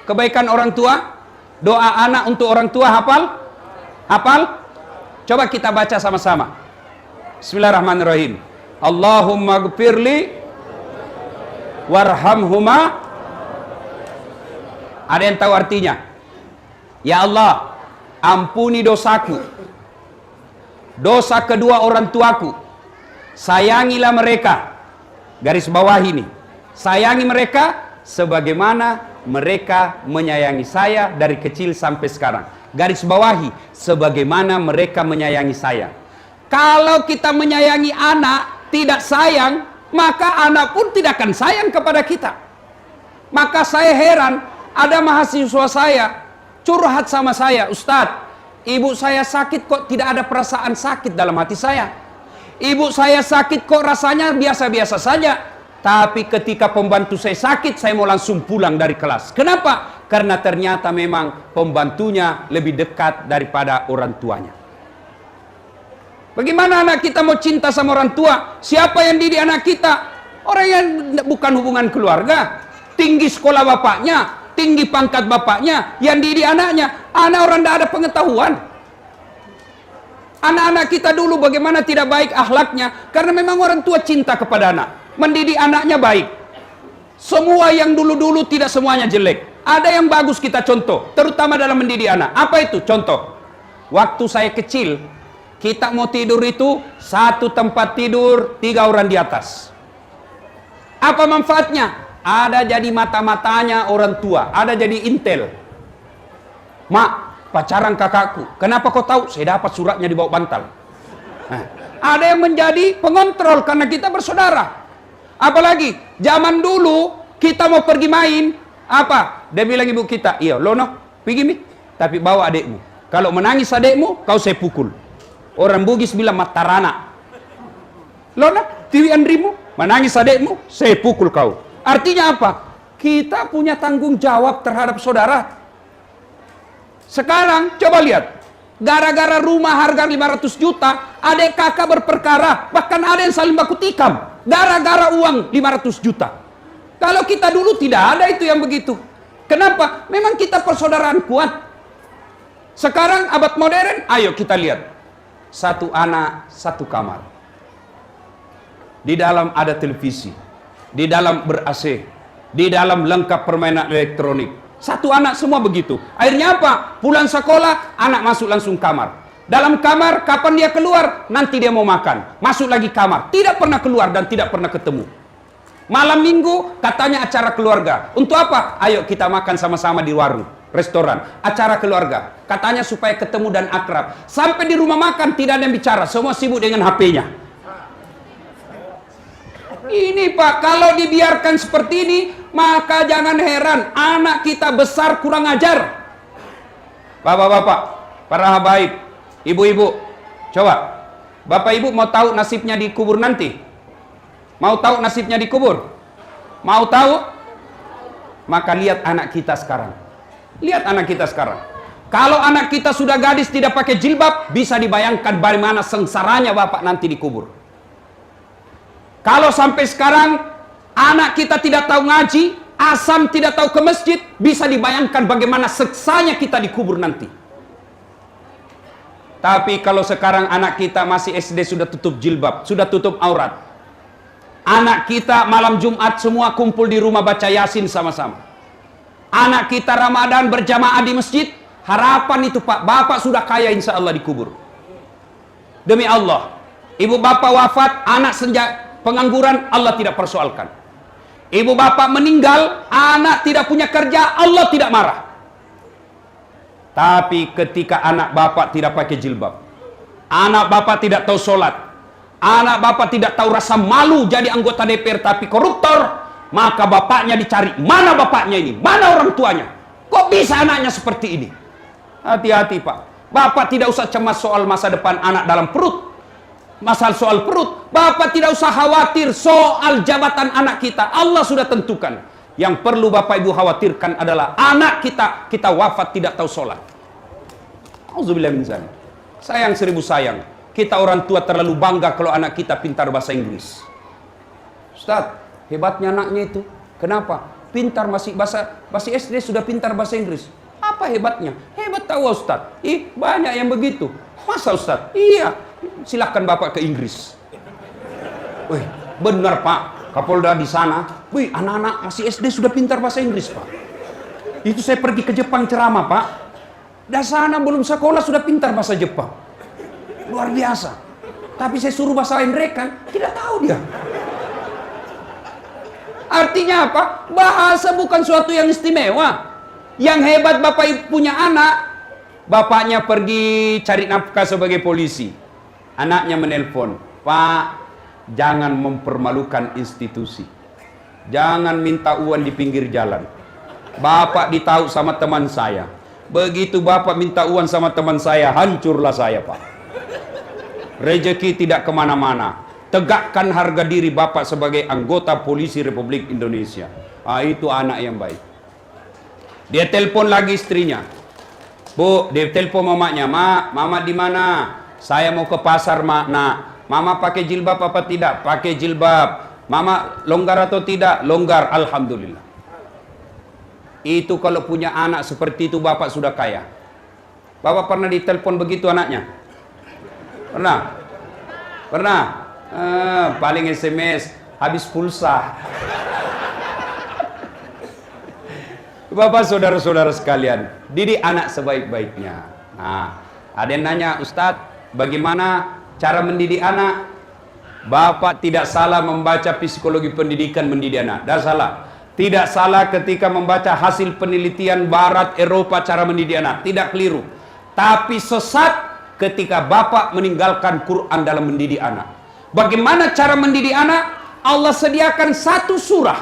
kebaikan orang tua, doa anak untuk orang tua, hafal? Hafal? Coba kita baca sama-sama. Bismillahirrahmanirrahim. Allahumma gfirli warhamhuma. Ada yang tahu artinya? Ya Allah, ampuni dosaku, dosa kedua orang tuaku, sayangilah mereka. Garis bawah ini, sayangi mereka sebagaimana mereka menyayangi saya dari kecil sampai sekarang. Garis bawahi, sebagaimana mereka menyayangi saya. Kalau kita menyayangi anak tidak sayang, maka anak pun tidak akan sayang kepada kita. Maka saya heran, ada mahasiswa saya curhat sama saya, Ustadz, ibu saya sakit kok tidak ada perasaan sakit dalam hati saya. Ibu saya sakit kok rasanya biasa-biasa saja. Tapi ketika pembantu saya sakit, saya mau langsung pulang dari kelas. Kenapa? Karena ternyata memang pembantunya lebih dekat daripada orang tuanya. Bagaimana anak kita mau cinta sama orang tua? Siapa yang didik anak kita? Orang yang bukan hubungan keluarga. Tinggi sekolah bapaknya, tinggi pangkat bapaknya, yang didik anaknya. Anak orang tidak ada pengetahuan. Anak-anak kita dulu bagaimana tidak baik akhlaknya, karena memang orang tua cinta kepada anak, mendidik anaknya baik. Semua yang dulu-dulu tidak semuanya jelek. Ada yang bagus kita contoh, terutama dalam mendidik anak. Apa itu? Contoh, waktu saya kecil, kita mau tidur itu satu tempat tidur 3 orang di atas. Apa manfaatnya? Ada jadi mata-matanya orang tua, ada jadi intel. Mak, pacaran kakakku. Kenapa kau tahu? Saya dapat suratnya di bawah bantal. Nah, ada yang menjadi pengontrol karena kita bersaudara. Apalagi zaman dulu kita mau pergi main, apa? Dia bilang ibu kita, iya, Lono, pergi mi, tapi bawa adekmu. Kalau menangis adekmu, kau saya pukul. Orang Bugis bilang matarana. Lono, tiwi andrimu, menangis adekmu, saya pukul kau. Artinya apa? Kita punya tanggung jawab terhadap saudara. Sekarang coba lihat, gara-gara rumah harga 500 juta, adik kakak berperkara, bahkan ada yang saling baku tikam, gara-gara uang 500 juta. Kalau kita dulu tidak ada itu yang begitu. Kenapa? Memang kita persaudaraan kuat. Sekarang abad modern, ayo kita lihat. Satu anak, satu kamar. Di dalam ada televisi. Di dalam ber-AC, di dalam lengkap permainan elektronik. Satu anak semua begitu. Akhirnya apa? Pulang sekolah, anak masuk langsung kamar. Dalam kamar, kapan dia keluar? Nanti dia mau makan. Masuk lagi kamar. Tidak pernah keluar dan tidak pernah ketemu. Malam minggu, katanya acara keluarga. Untuk apa? Ayo kita makan sama-sama di warung, restoran. Acara keluarga. Katanya supaya ketemu dan akrab. Sampai di rumah makan, tidak ada yang bicara. Semua sibuk dengan HP-nya. Ini Pak, kalau dibiarkan seperti ini, maka jangan heran anak kita besar kurang ajar. Bapak-bapak, para habaib, ibu-ibu, coba, bapak ibu mau tahu nasibnya di kubur nanti? Mau tahu nasibnya di kubur? Mau tahu? Maka lihat anak kita sekarang. Lihat anak kita sekarang. Kalau anak kita sudah gadis tidak pakai jilbab, bisa dibayangkan bagaimana sengsaranya bapak nanti di kubur. Kalau sampai sekarang anak kita tidak tahu ngaji, asam tidak tahu ke masjid, bisa dibayangkan bagaimana seksanya kita dikubur nanti. Tapi kalau sekarang anak kita masih SD sudah tutup jilbab, sudah tutup aurat. Anak kita malam Jumat semua kumpul di rumah baca Yasin sama-sama. Anak kita Ramadan berjamaah di masjid, harapan itu Pak, bapak sudah kaya insya Allah dikubur. Demi Allah, ibu bapak wafat, anak pengangguran, Allah tidak persoalkan. Ibu bapak meninggal, anak tidak punya kerja, Allah tidak marah. Tapi ketika anak bapak tidak pakai jilbab, anak bapak tidak tahu sholat, anak bapak tidak tahu rasa malu jadi anggota DPR tapi koruptor, maka bapaknya dicari. Mana bapaknya ini? Mana orang tuanya? Kok bisa anaknya seperti ini? Hati-hati Pak. Bapak tidak usah cemas soal masa depan anak dalam perut. Masalah soal perut, bapak tidak usah khawatir soal jabatan anak kita. Allah sudah tentukan. Yang perlu bapak ibu khawatirkan adalah anak kita wafat tidak tahu sholat. Auzubillah min dzalik. Sayang seribu sayang. Kita orang tua terlalu bangga kalau anak kita pintar bahasa Inggris. Ustaz, hebatnya anaknya itu. Kenapa? Pintar masih SD sudah pintar bahasa Inggris. Apa hebatnya? Hebat tahu Ustaz. Banyak yang begitu. Masa Ustaz? Iya. Silakan Bapak ke Inggris. Wih, benar Pak. Kapolda di sana. Wih, anak-anak masih SD sudah pintar bahasa Inggris Pak. Itu saya pergi ke Jepang ceramah Pak. Dah sana belum sekolah sudah pintar bahasa Jepang. Luar biasa. Tapi saya suruh bahasain mereka, tidak tahu dia. Artinya apa? Bahasa bukan suatu yang istimewa. Yang hebat Bapak Ibu punya anak, bapaknya pergi cari nafkah sebagai polisi. Anaknya menelpon, Pak, jangan mempermalukan institusi. Jangan minta uang di pinggir jalan. Bapak ditahu sama teman saya. Begitu Bapak minta uang sama teman saya, hancurlah saya Pak. Rezeki tidak kemana-mana. Tegakkan harga diri Bapak sebagai anggota polisi Republik Indonesia. Itu anak yang baik. Dia telepon lagi istrinya. Bu, dia telepon mamanya. Mama di mana? Saya mau ke pasar, Nak. Mama pakai jilbab apa tidak? Pakai jilbab. Mama longgar atau tidak? Longgar, alhamdulillah. Itu kalau punya anak seperti itu Bapak sudah kaya. Bapak pernah ditelepon begitu anaknya? Pernah? Pernah? Paling SMS habis pulsa. Bapak saudara-saudara sekalian, didik anak sebaik-baiknya. Nah, ada yang nanya, Ustadz, bagaimana cara mendidik anak? Bapak tidak salah membaca psikologi pendidikan mendidik anak. Tidak salah. Tidak salah ketika membaca hasil penelitian Barat, Eropa cara mendidik anak. Tidak keliru. Tapi sesat ketika Bapak meninggalkan Quran dalam mendidik anak. Bagaimana cara mendidik anak? Allah sediakan satu surah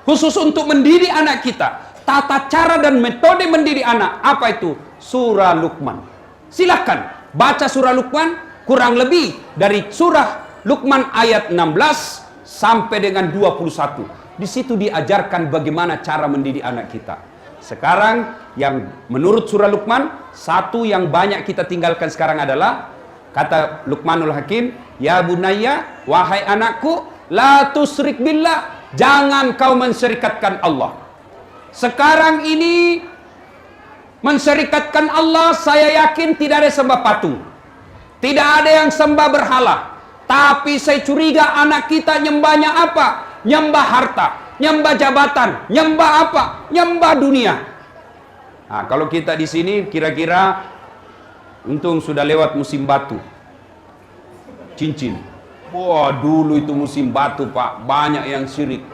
khusus untuk mendidik anak kita. Tata cara dan metode mendidik anak. Apa itu? Surah Luqman. Silakan baca surah Luqman, kurang lebih dari surah Luqman ayat 16 sampai dengan 21. Di situ diajarkan bagaimana cara mendidik anak kita. Sekarang yang menurut surah Luqman, satu yang banyak kita tinggalkan sekarang adalah kata Luqmanul Hakim, ya bunayya, wahai anakku, la tusrik billah, jangan kau mensyirikatkan Allah. Sekarang ini mensyirikatkan Allah, saya yakin tidak ada sembah patung, tidak ada yang sembah berhala. Tapi saya curiga anak kita nyembahnya apa? Nyembah harta, nyembah jabatan, nyembah apa? Nyembah dunia. Nah, kalau kita di sini kira-kira untung sudah lewat musim batu. Cincin. Wah, dulu itu musim batu, Pak. Banyak yang syirik.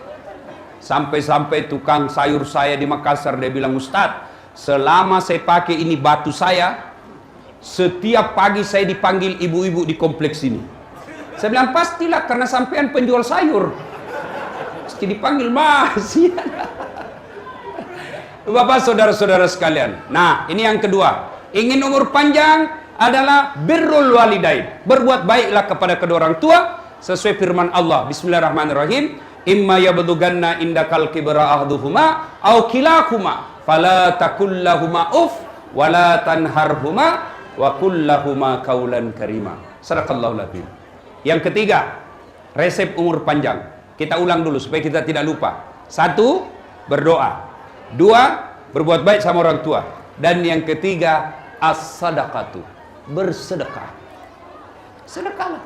Sampai-sampai tukang sayur saya di Makassar, dia bilang, Ustadz, selama saya pakai ini batu saya, setiap pagi saya dipanggil ibu-ibu di kompleks ini. Saya bilang, pastilah karena sampean penjual sayur. Pasti dipanggil, masih. Bapak saudara-saudara sekalian. Nah, ini yang kedua. Ingin umur panjang adalah birrul walidain. Berbuat baiklah kepada kedua orang tua sesuai firman Allah. Bismillahirrahmanirrahim. Imma yablughanna indakal kibra ahduhuma aw kilahuma fala taqul lahumā uff wa la tanharhuma wa qul lahumā qawlan karima. Shadaqallahul azim. Yang ketiga, resep umur panjang. Kita ulang dulu supaya kita tidak lupa. Satu, berdoa. Dua, berbuat baik sama orang tua. Dan yang ketiga, as-sadaqatu, bersedekah. Sedekahlah.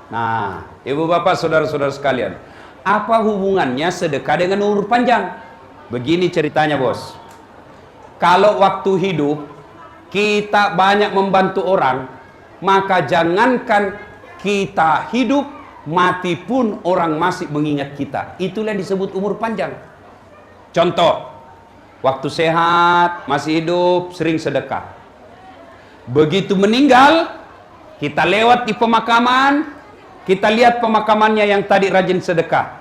Nah, ibu bapak saudara-saudara sekalian, apa hubungannya sedekah dengan umur panjang? Begini ceritanya bos. Kalau waktu hidup kita banyak membantu orang, maka jangankan kita hidup, mati pun orang masih mengingat kita. Itulah yang disebut umur panjang. Contoh, waktu sehat, masih hidup, sering sedekah. Begitu meninggal, kita lewat di pemakaman, kita lihat pemakamannya yang tadi rajin sedekah.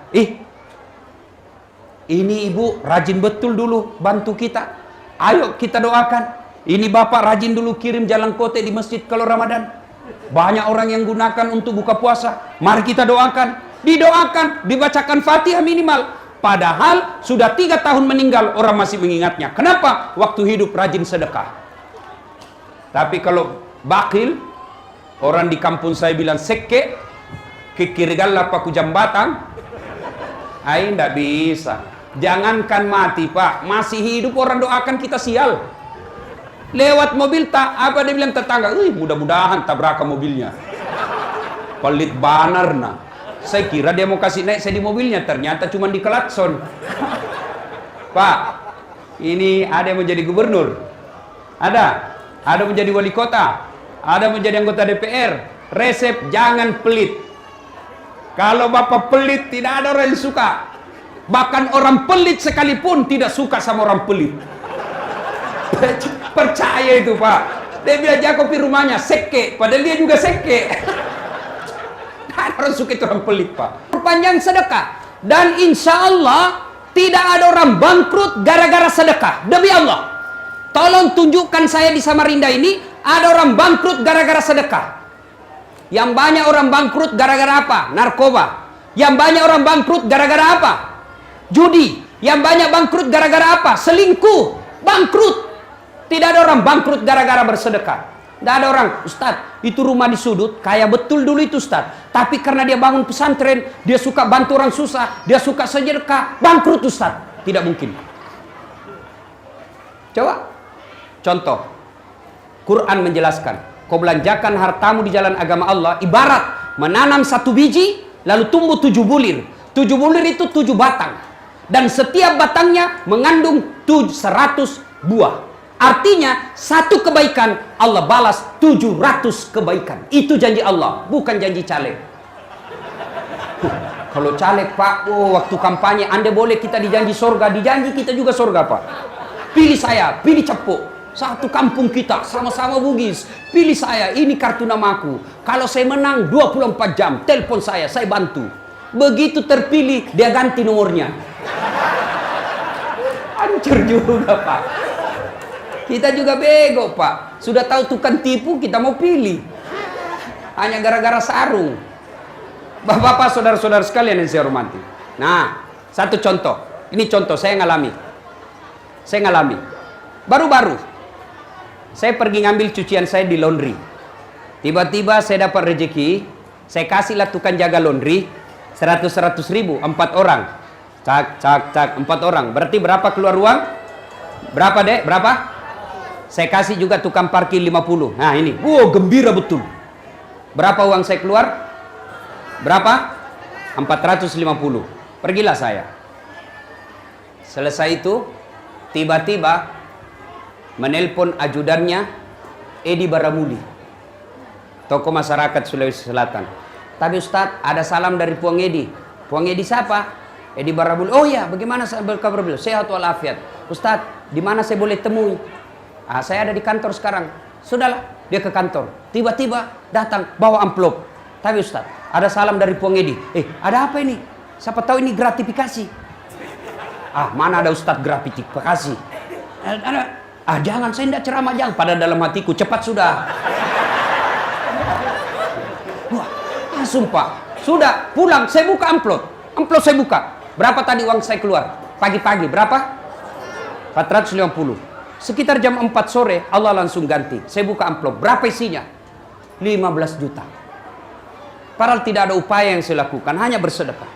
Ini ibu rajin betul dulu bantu kita. Ayo kita doakan. Ini bapak rajin dulu kirim jalan kote di masjid kalau Ramadan. Banyak orang yang gunakan untuk buka puasa. Mari kita doakan. Didoakan, dibacakan Fatihah minimal. Padahal sudah 3 tahun meninggal, orang masih mengingatnya. Kenapa? Waktu hidup rajin sedekah. Tapi kalau bakil, orang di kampung saya bilang sekke, kikirigala paku jambatan. Ay, ndak bisa. Jangankan mati, Pak, masih hidup orang doakan kita sial. Lewat mobil tak, apa dia bilang tetangga, mudah-mudahan tabrakan mobilnya. Pelit banar nah. Saya kira dia mau kasih naik saya di mobilnya, ternyata cuma di klakson. Pak, ini ada yang menjadi gubernur, ada menjadi wali kota, ada menjadi anggota DPR. Resep jangan pelit. Kalau Bapak pelit, tidak ada orang yang suka. Bahkan orang pelit sekalipun tidak suka sama orang pelit. Percaya itu, Pak. Dia bilang Jakob di rumahnya seke, padahal dia juga seke. Orang suka itu orang pelit, Pak. Perpanjang sedekah, dan insya Allah tidak ada orang bangkrut gara-gara sedekah. Demi Allah, tolong tunjukkan saya di Samarinda ini ada orang bangkrut gara-gara sedekah. Yang banyak orang bangkrut gara-gara apa? Narkoba. Yang banyak orang bangkrut gara-gara apa? Judi. Yang banyak bangkrut gara-gara apa? Selingkuh. Bangkrut. Tidak ada orang bangkrut gara-gara bersedekah. Tidak ada orang, Ustadz, itu rumah di sudut, kaya betul dulu itu Ustadz. Tapi karena dia bangun pesantren, dia suka bantu orang susah, dia suka sedekah, bangkrut Ustadz. Tidak mungkin. Coba. Contoh. Quran menjelaskan, kau belanjakan hartamu di jalan agama Allah, ibarat menanam 1 biji, lalu tumbuh 7 bulir. 7 bulir itu 7 batang. Dan setiap batangnya mengandung 100 buah. Artinya, 1 kebaikan Allah balas 700 kebaikan. Itu janji Allah, bukan janji caleg. Kalau caleg, Pak, waktu kampanye Anda boleh kita dijanji sorga, dijanji kita juga sorga, Pak. Pilih saya, pilih Cepu. Satu kampung kita, sama-sama Bugis. Pilih saya, ini kartu namaku. Kalau saya menang 24 jam, telepon saya bantu. Begitu terpilih, dia ganti nomornya. Hancur juga, Pak. Kita juga bego, Pak. Sudah tahu tukang tipu, kita mau pilih. Hanya gara-gara sarung. Bapak-bapak, saudara-saudara sekalian yang saya hormati. Nah, satu contoh. Ini contoh, saya ngalami. Baru-baru. Saya pergi ngambil cucian saya di laundry. Tiba-tiba saya dapat rezeki. Saya kasihlah tukang jaga laundry. 100 ribu, 4 orang. Cak, 4 orang. Berarti berapa keluar uang? Berapa, Dek? Berapa? Saya kasih juga tukang parkir 50. Nah ini, gembira betul. Berapa uang saya keluar? Berapa? 450. Pergilah saya. Selesai itu, tiba-tiba menelpon ajudannya Edi Baramuli, tokoh masyarakat Sulawesi Selatan. Tapi Ustadz, ada salam dari Puang Edi. Puang Edi siapa? Edi Baramuli. Oh ya, bagaimana kabar beliau? Sehat walafiat. Ustadz, di mana saya boleh temui? Saya ada di kantor sekarang. Sudahlah, dia ke kantor. Tiba-tiba datang bawa amplop. Tapi Ustaz, ada salam dari Puang Edi. Ada apa ini? Siapa tahu ini gratifikasi. Mana ada Ustaz gratifikasi? Jangan, saya tidak ceramah, jangan. Pada dalam hatiku, cepat sudah. Wah, sumpah. Sudah, pulang, saya buka amplop. Amplop saya buka. Berapa tadi uang saya keluar? Pagi-pagi, berapa? 450. Sekitar jam 4 sore, Allah langsung ganti. Saya buka amplop. Berapa isinya? 15 juta. Padahal tidak ada upaya yang saya lakukan, hanya bersedekah.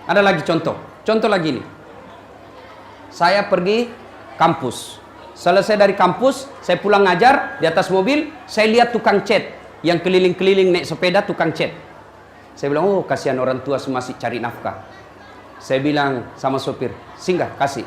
Ada lagi contoh. Contoh lagi nih. Saya pergi kampus. Selesai dari kampus, saya pulang ngajar, di atas mobil, saya lihat tukang cat. Yang keliling-keliling naik sepeda, tukang cat. Saya bilang, kasihan orang tua masih cari nafkah. Saya bilang sama sopir, singgah, kasih.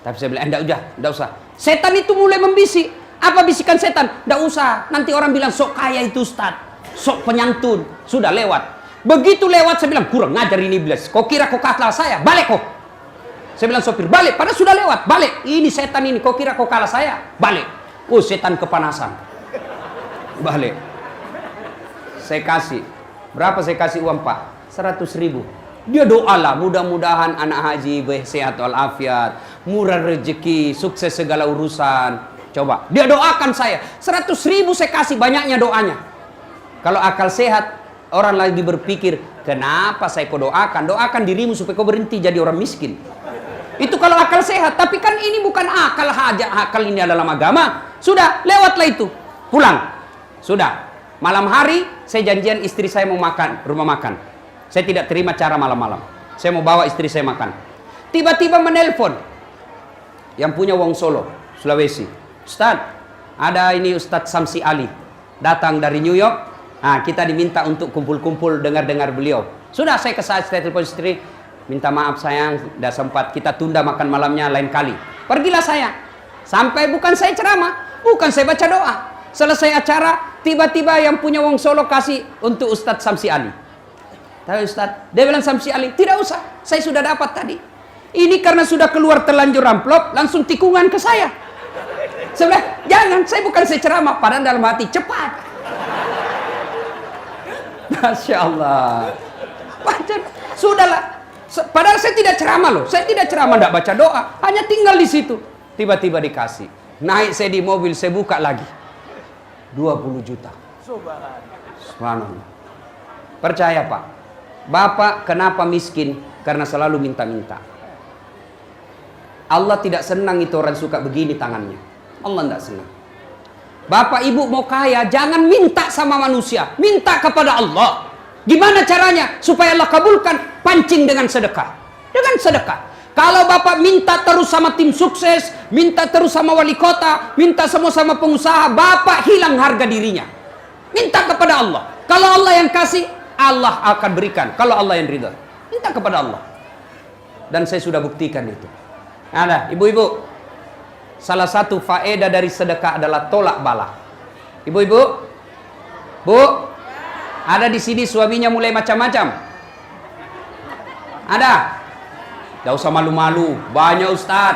Tapi saya bilang, enggak usah. Setan itu mulai membisik. Apa bisikan setan? Enggak usah. Nanti orang bilang, sok kaya itu Ustaz. Sok penyantun. Sudah lewat. Begitu lewat, saya bilang, kurang ngajar ini iblis. Kau kira kau kalah saya? Balik kau. Saya bilang sopir, balik. Padahal sudah lewat. Balik. Ini setan ini. Kau kira kau kalah saya? Balik. Setan kepanasan. Balik. Saya kasih. Berapa saya kasih uang, Pak? 100 ribu. Dia doalah, mudah-mudahan anak haji sehat walafiat, murah rezeki, sukses segala urusan. Coba, dia doakan saya. 100 ribu saya kasih, banyaknya doanya. Kalau akal sehat, orang lagi berpikir, kenapa saya kau doakan? Doakan dirimu supaya kau berhenti jadi orang miskin. Itu kalau akal sehat. Tapi kan ini bukan akal, akal ini dalam agama. Sudah, lewatlah itu. Pulang. Sudah. Malam hari saya janjian istri saya mau makan, rumah makan. Saya tidak terima cara malam-malam. Saya mau bawa istri saya makan. Tiba-tiba menelpon yang punya Wong Solo, Sulawesi. Ustaz, ada ini Ustadz Samsi Ali datang dari New York. Nah, kita diminta untuk kumpul-kumpul dengar-dengar beliau. Sudah, saya telepon istri, minta maaf sayang, tidak sempat, kita tunda makan malamnya lain kali. Pergilah saya. Sampai bukan saya ceramah, bukan saya baca doa. Selesai acara, tiba-tiba yang punya Wong Solo kasih untuk Ustadz Samsi Ali. Tahu Ustadz, dia bilang Samsi Ali, tidak usah, saya sudah dapat tadi. Ini karena sudah keluar terlanjur amplop, langsung tikungan ke saya. Saya bilang, jangan, saya bukan saya ceramah, padahal dalam hati cepat. Masya Allah. Sudahlah. Padahal saya tidak ceramah loh, saya tidak ceramah, tidak baca doa, hanya tinggal di situ. Tiba-tiba dikasih. Naik saya di mobil, saya buka lagi. 20 juta. Subhanallah. Percaya Pak, Bapak kenapa miskin? Karena selalu minta-minta. Allah tidak senang itu orang suka begini tangannya. Allah tidak senang. Bapak ibu mau kaya, jangan minta sama manusia, minta kepada Allah. Gimana caranya supaya Allah kabulkan? Pancing dengan sedekah. Dengan sedekah. Kalau Bapak minta terus sama tim sukses, minta terus sama wali kota, minta semua sama pengusaha, Bapak hilang harga dirinya. Minta kepada Allah. Kalau Allah yang kasih, Allah akan berikan. Kalau Allah yang ridha, minta kepada Allah. Dan saya sudah buktikan itu. Ada, ibu-ibu, salah satu faedah dari sedekah adalah tolak bala. Ibu-ibu, Bu, ada di sini suaminya mulai macam-macam. Ada? Tidak usah malu-malu, banyak Ustaz.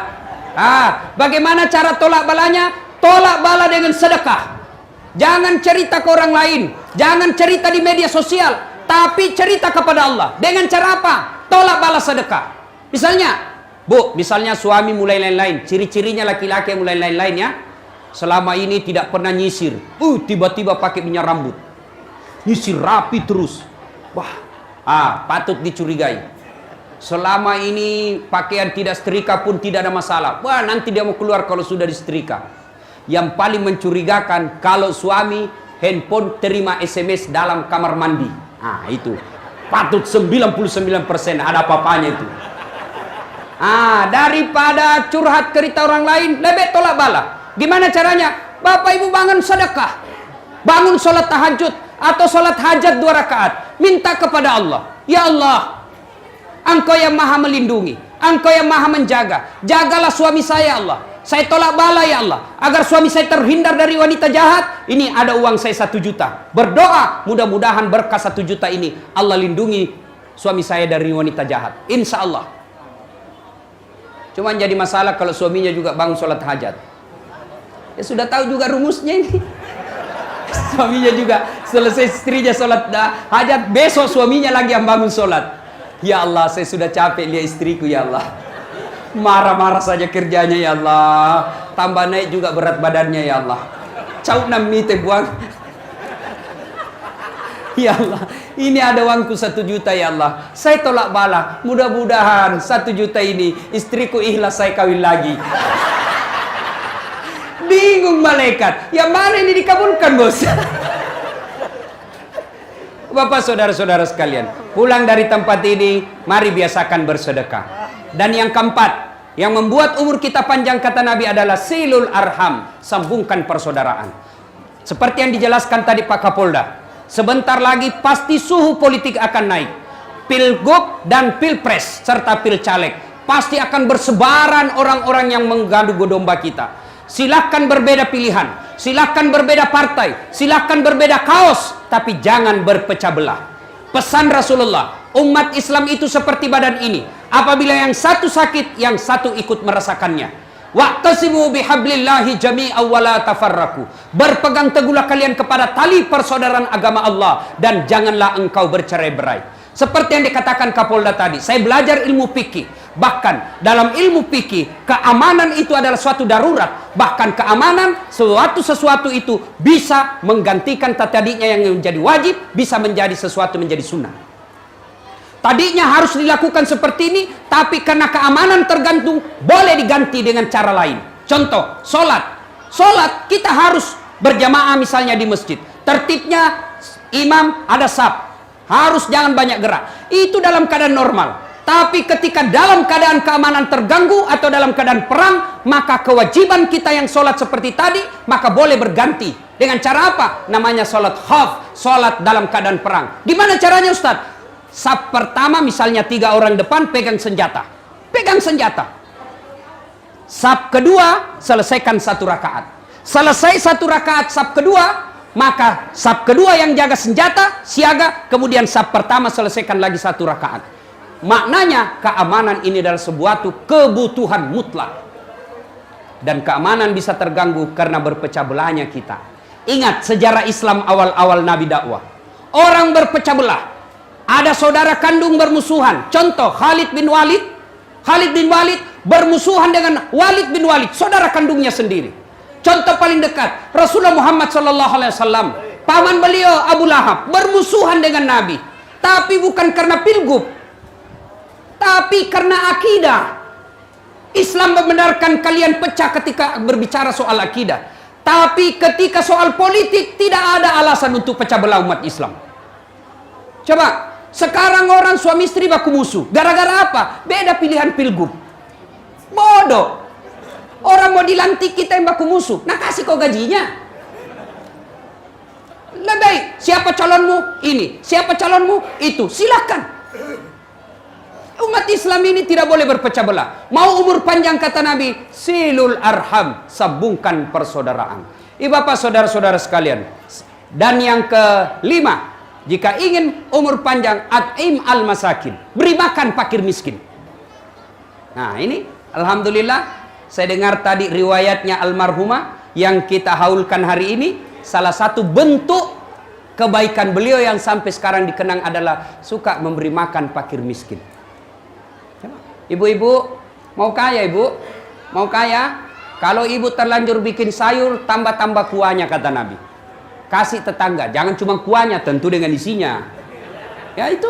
Bagaimana cara tolak balanya? Tolak bala dengan sedekah. Jangan cerita ke orang lain, jangan cerita di media sosial, tapi cerita kepada Allah. Dengan cara apa? Tolak bala sedekah. Misalnya, Bu, misalnya suami mulai lain-lain, ciri-cirinya laki-laki yang mulai lain-lain ya. Selama ini tidak pernah nyisir, tiba-tiba pakai minyak rambut, nyisir rapi terus. Wah, patut dicurigai. Selama ini pakaian tidak setrika pun tidak ada masalah. Wah, nanti dia mau keluar kalau sudah disetrika. Yang paling mencurigakan kalau suami handphone terima SMS dalam kamar mandi. Itu patut 99% ada apa-apanya itu. Daripada curhat cerita orang lain, lebih tolak bala. Gimana caranya? Bapak ibu bangun sedekah, bangun sholat tahajud atau sholat hajat 2 rakaat, minta kepada Allah, ya Allah, Engkau yang maha melindungi, Engkau yang maha menjaga, jagalah suami saya Allah. Saya tolak bala ya Allah, agar suami saya terhindar dari wanita jahat. Ini ada uang saya 1 juta. Berdoa, mudah-mudahan berkah 1 juta ini Allah lindungi suami saya dari wanita jahat. Insya Allah. Cuman jadi masalah kalau suaminya juga bangun sholat hajat. Ya sudah tahu juga rumusnya ini. Suaminya juga selesai istrinya sholat hajat, besok suaminya lagi yang bangun sholat. Ya Allah, saya sudah capek lihat istriku ya Allah. Marah-marah saja kerjanya ya Allah. Tambah naik juga berat badannya ya Allah. Cau nami teh buang. Ya Allah, ini ada uangku 1 juta ya Allah. Saya tolak bala. Mudah-mudahan 1 juta ini istriku ikhlas saya kawin lagi. Bingung malaikat. Yang mana ini dikabulkan bos? Bapak saudara-saudara sekalian, pulang dari tempat ini, mari biasakan bersedekah. Dan yang keempat, yang membuat umur kita panjang kata Nabi adalah silul arham, sambungkan persaudaraan. Seperti yang dijelaskan tadi Pak Kapolda, sebentar lagi pasti suhu politik akan naik. Pilgub dan pilpres serta pilcaleg pasti akan bersebaran orang-orang yang menggadu domba kita. Silahkan berbeda pilihan, silahkan berbeda partai, silahkan berbeda kaos, tapi jangan berpecah belah. Pesan Rasulullah, umat Islam itu seperti badan ini. Apabila yang satu sakit, yang satu ikut merasakannya. Wa'tasimu bihablillahi jami'an wa la tafarraqu. Berpegang teguhlah kalian kepada tali persaudaraan agama Allah dan janganlah engkau bercerai-berai. Seperti yang dikatakan Kapolda tadi, saya belajar ilmu fikih. Bahkan dalam ilmu fikih, keamanan itu adalah suatu darurat. Bahkan keamanan, sesuatu itu bisa menggantikan tadinya yang menjadi wajib, bisa menjadi sesuatu menjadi sunnah. Tadinya harus dilakukan seperti ini, tapi karena keamanan tergantung, boleh diganti dengan cara lain. Contoh, sholat. Sholat kita harus berjamaah misalnya di masjid. Tertibnya imam ada saf, harus jangan banyak gerak. Itu dalam keadaan normal. Tapi ketika dalam keadaan keamanan terganggu atau dalam keadaan perang, maka kewajiban kita yang sholat seperti tadi, maka boleh berganti. Dengan cara apa? Namanya sholat khaf, sholat dalam keadaan perang. Gimana caranya Ustaz? Saf pertama misalnya 3 orang depan pegang senjata. Pegang senjata. Saf kedua selesaikan 1 rakaat. Selesai 1 rakaat saf kedua, maka saf kedua yang jaga senjata, siaga, kemudian saf pertama selesaikan lagi 1 rakaat. Maknanya keamanan ini adalah sebuah kebutuhan mutlak. Dan keamanan bisa terganggu karena berpecah belahnya kita. Ingat sejarah Islam awal-awal Nabi dakwah. Orang berpecah belah. Ada saudara kandung bermusuhan. Contoh Khalid bin Walid. Khalid bin Walid bermusuhan dengan Walid bin Walid, saudara kandungnya sendiri. Contoh paling dekat, Rasulullah Muhammad SAW, paman beliau Abu Lahab bermusuhan dengan Nabi, tapi bukan karena pilgub, tapi karena akidah. Islam membenarkan kalian pecah ketika berbicara soal akidah, tapi ketika soal politik tidak ada alasan untuk pecah belah umat Islam. Coba sekarang orang suami istri baku musuh, gara-gara apa? Beda pilihan pilgub. Bodoh. Orang mau dilantik kita yang baku musuh. Nah kasih kau gajinya. Lebih baik. Siapa calonmu? Ini. Siapa calonmu? Itu. Silakan. Umat Islam ini tidak boleh berpecah belah. Mau umur panjang kata Nabi, silul arham, sambungkan persaudaraan. Bapak saudara-saudara sekalian. Dan yang kelima, jika ingin umur panjang, at'im al-masakin. Beri makan fakir miskin. Nah ini, alhamdulillah. Saya dengar tadi riwayatnya almarhumah yang kita haulkan hari ini. Salah satu bentuk kebaikan beliau yang sampai sekarang dikenang adalah suka memberi makan fakir miskin. Ibu-ibu mau kaya ibu? Mau kaya? Kalau ibu terlanjur bikin sayur, tambah-tambah kuahnya kata Nabi. Kasih tetangga, jangan cuma kuahnya, tentu dengan isinya. Ya itu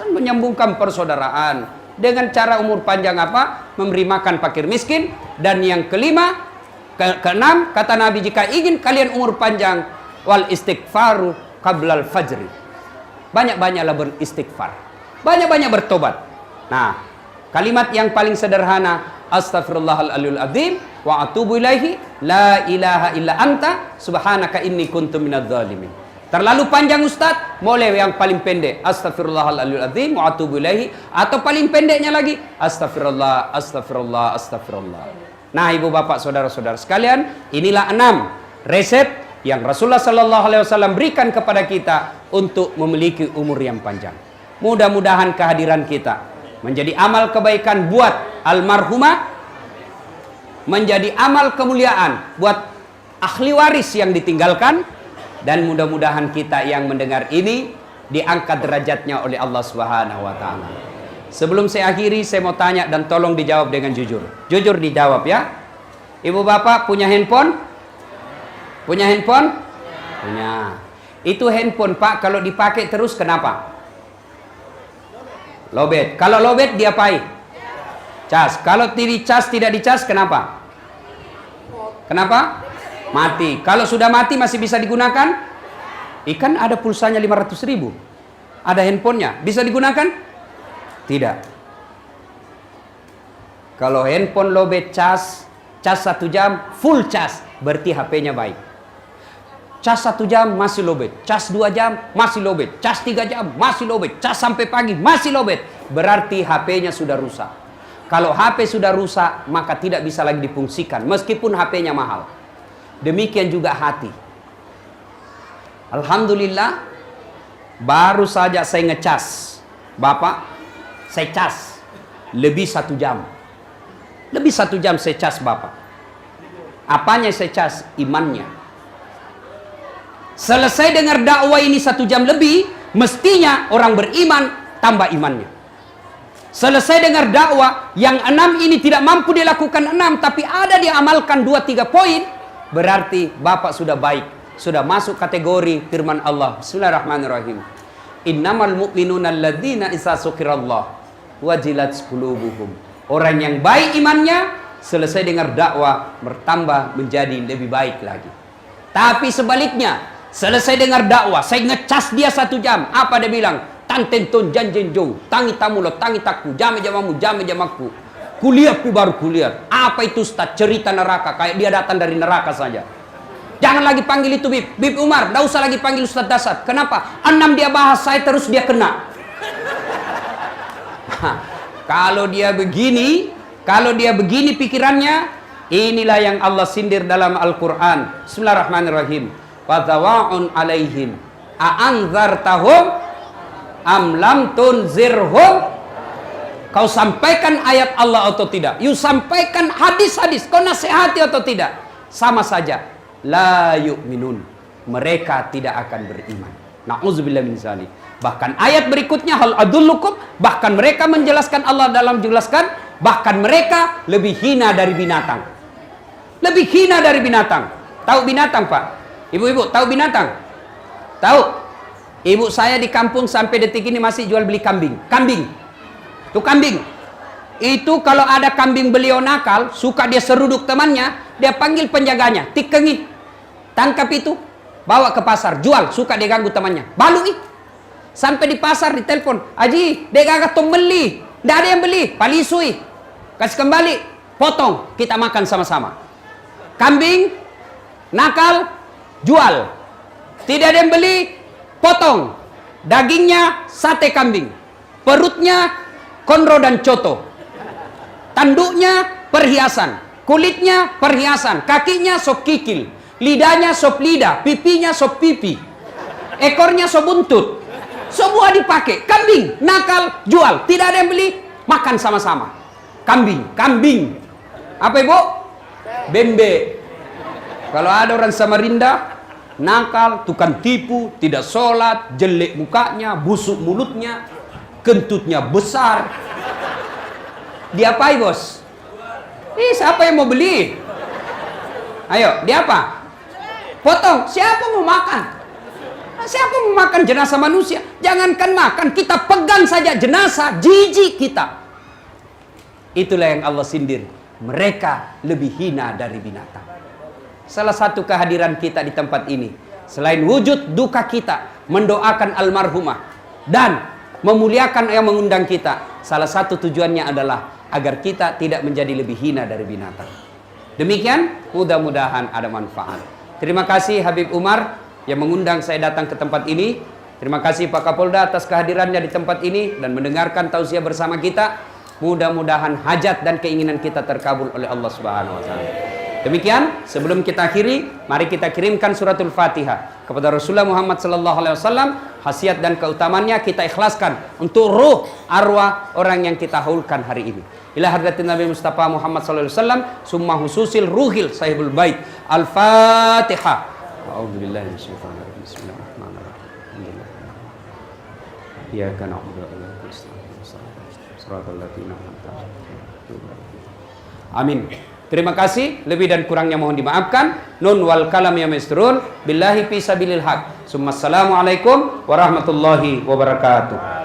menyambungkan persaudaraan. Dengan cara umur panjang apa? Memberi makan fakir miskin. Dan yang kelima, keenam, kata Nabi, jika ingin kalian umur panjang, wal istighfaru qablal fajri. Banyak-banyaklah beristighfar. Banyak-banyak bertobat. Nah, kalimat yang paling sederhana, astaghfirullahaladzim azim wa atubu ilaihi la ilaha illa anta subhanaka inni kuntu minadz zalimin. Terlalu panjang Ustaz, boleh yang paling pendek, astaghfirullahaladzim wa atubu ilaihi, atau paling pendeknya lagi, astagfirullah, astagfirullah, astagfirullah. Nah, ibu bapak saudara-saudara sekalian, inilah 6 resep yang Rasulullah SAW berikan kepada kita untuk memiliki umur yang panjang. Mudah-mudahan kehadiran kita menjadi amal kebaikan buat almarhumah, menjadi amal kemuliaan buat ahli waris yang ditinggalkan. Dan mudah-mudahan kita yang mendengar ini diangkat derajatnya oleh Allah Subhanahu wa taala. Sebelum saya akhiri, saya mau tanya dan tolong dijawab dengan jujur. Jujur dijawab ya. Ibu bapak punya handphone? Punya handphone? Punya. Itu handphone Pak kalau dipakai terus kenapa? Lowbat. Kalau lowbat diapain? Cas. Kalau dicas tidak dicas kenapa? Kenapa? Mati. Kalau sudah mati masih bisa digunakan? Ikan ada pulsanya 500.000. Ada handphonenya. Bisa digunakan? Tidak. Kalau handphone lowbat cas 1 jam, full cas. Berarti HP-nya baik. Cas 1 jam masih lowbat. Cas 2 jam masih lowbat. Cas 3 jam masih lowbat. Cas sampai pagi masih lowbat. Berarti HP-nya sudah rusak. Kalau HP sudah rusak, maka tidak bisa lagi difungsikan. Meskipun HP-nya mahal. Demikian juga hati. Alhamdulillah, baru saja saya ngecas. Bapak, saya cas. Lebih 1 jam. Lebih 1 jam saya cas Bapak. Apanya saya cas? Imannya. Selesai dengar dakwah ini 1 jam lebih, mestinya orang beriman tambah imannya. Selesai dengar dakwah, yang 6 ini tidak mampu dilakukan 6, tapi ada diamalkan 2-3 poin, berarti Bapak sudah baik, sudah masuk kategori firman Allah. Bismillahirrahmanirrahim. Innamal mu'minuna alladzina idza dzukirallah wajilat qulubuhum. Orang yang baik imannya, selesai dengar dakwah bertambah menjadi lebih baik lagi. Tapi sebaliknya, Selesai dengar dakwah, saya ngecas dia 1 jam. Apa dia bilang? Tantenton janjenjong, tangi tamulo, tangi takku, jame jamamu, jame jamaku. Kuliah pi baru kuliah. Apa itu Ustaz? Cerita neraka, kayak dia datang dari neraka saja. Jangan lagi panggil itu Bib Umar, enggak usah lagi panggil Ustaz Dasar. Kenapa? 6 dia bahas, saya terus dia kena. Kalau dia begini pikirannya, inilah yang Allah sindir dalam Al-Quran. Bismillahirrahmanirrahim. Fadawa'un alaihim a'anzartahum am lam tunzirhum. Kau sampaikan ayat Allah atau tidak, you sampaikan hadis-hadis, kau nasihati atau tidak, sama saja. La yu'minun, mereka tidak akan beriman. Na'udzubillah min zalik. Bahkan ayat berikutnya, hal adullukum, bahkan mereka menjelaskan, Allah dalam jelaskan, bahkan mereka lebih hina dari binatang. Lebih hina dari binatang. Tahu binatang, Pak? Ibu-ibu, tahu binatang? Tahu? Ibu saya di kampung sampai detik ini masih jual beli kambing. Kambing. Itu kambing. Itu kalau ada kambing beliau nakal, suka dia seruduk temannya, dia panggil penjaganya, tikengi. Tangkap itu, bawa ke pasar, jual, suka dia ganggu temannya. Balui. Sampai di pasar ditelepon, Haji, dia gagak tong beli. Tidak ada yang beli, palisui. Kasih kembali, potong, kita makan sama-sama. Kambing, nakal, jual. Tidak ada yang beli, potong. Dagingnya sate kambing. Perutnya konro dan coto. Tanduknya perhiasan. Kulitnya perhiasan. Kakinya sop kikil. Lidahnya sop lidah. Pipinya sop pipi. Ekornya sop buntut. Semua dipakai. Kambing, nakal, jual. Tidak ada yang beli, makan sama-sama. Kambing, kambing. Apa ibu? Bembe. Kalau ada orang Samarinda, nakal, tukang tipu, tidak sholat, jelek mukanya, busuk mulutnya, kentutnya besar. Diapain bos? Siapa yang mau beli? Ayo, diapa? Potong. Siapa mau makan? Siapa mau makan jenazah manusia? Jangankan makan, kita pegang saja jenazah, jijik kita. Itulah yang Allah sindir. Mereka lebih hina dari binatang. Salah satu kehadiran kita di tempat ini, selain wujud duka kita, mendoakan almarhumah dan memuliakan yang mengundang kita, salah satu tujuannya adalah agar kita tidak menjadi lebih hina dari binatang. Demikian, mudah-mudahan ada manfaat. Terima kasih Habib Umar yang mengundang saya datang ke tempat ini. Terima kasih Pak Kapolda atas kehadirannya di tempat ini dan mendengarkan tausiah bersama kita. Mudah-mudahan hajat dan keinginan kita terkabul oleh Allah Subhanahu wa taala. Demikian, sebelum kita akhiri, mari kita kirimkan suratul Fatihah kepada Rasulullah Muhammad sallallahu alaihi wasallam. Khasiat dan keutamannya kita ikhlaskan untuk ruh arwah orang yang kita haulkan hari ini. Ila hadratin Nabi Mustafa Muhammad sallallahu alaihi wasallam, summa hususil ruhil sahibul bait. Al-Fatihah. A'udzubillahi minasyaitonir rajim. Bismillahirrahmanirrahim. Iyyaka na'budu wa iyyaka nasta'in. Shiratal ladzina an'amta 'alaihim. Amin. Terima kasih, lebih dan kurangnya mohon dimaafkan. Nun wal kalam ya misrun billahi fi sabilil haq. Assalamualaikum warahmatullahi wabarakatuh.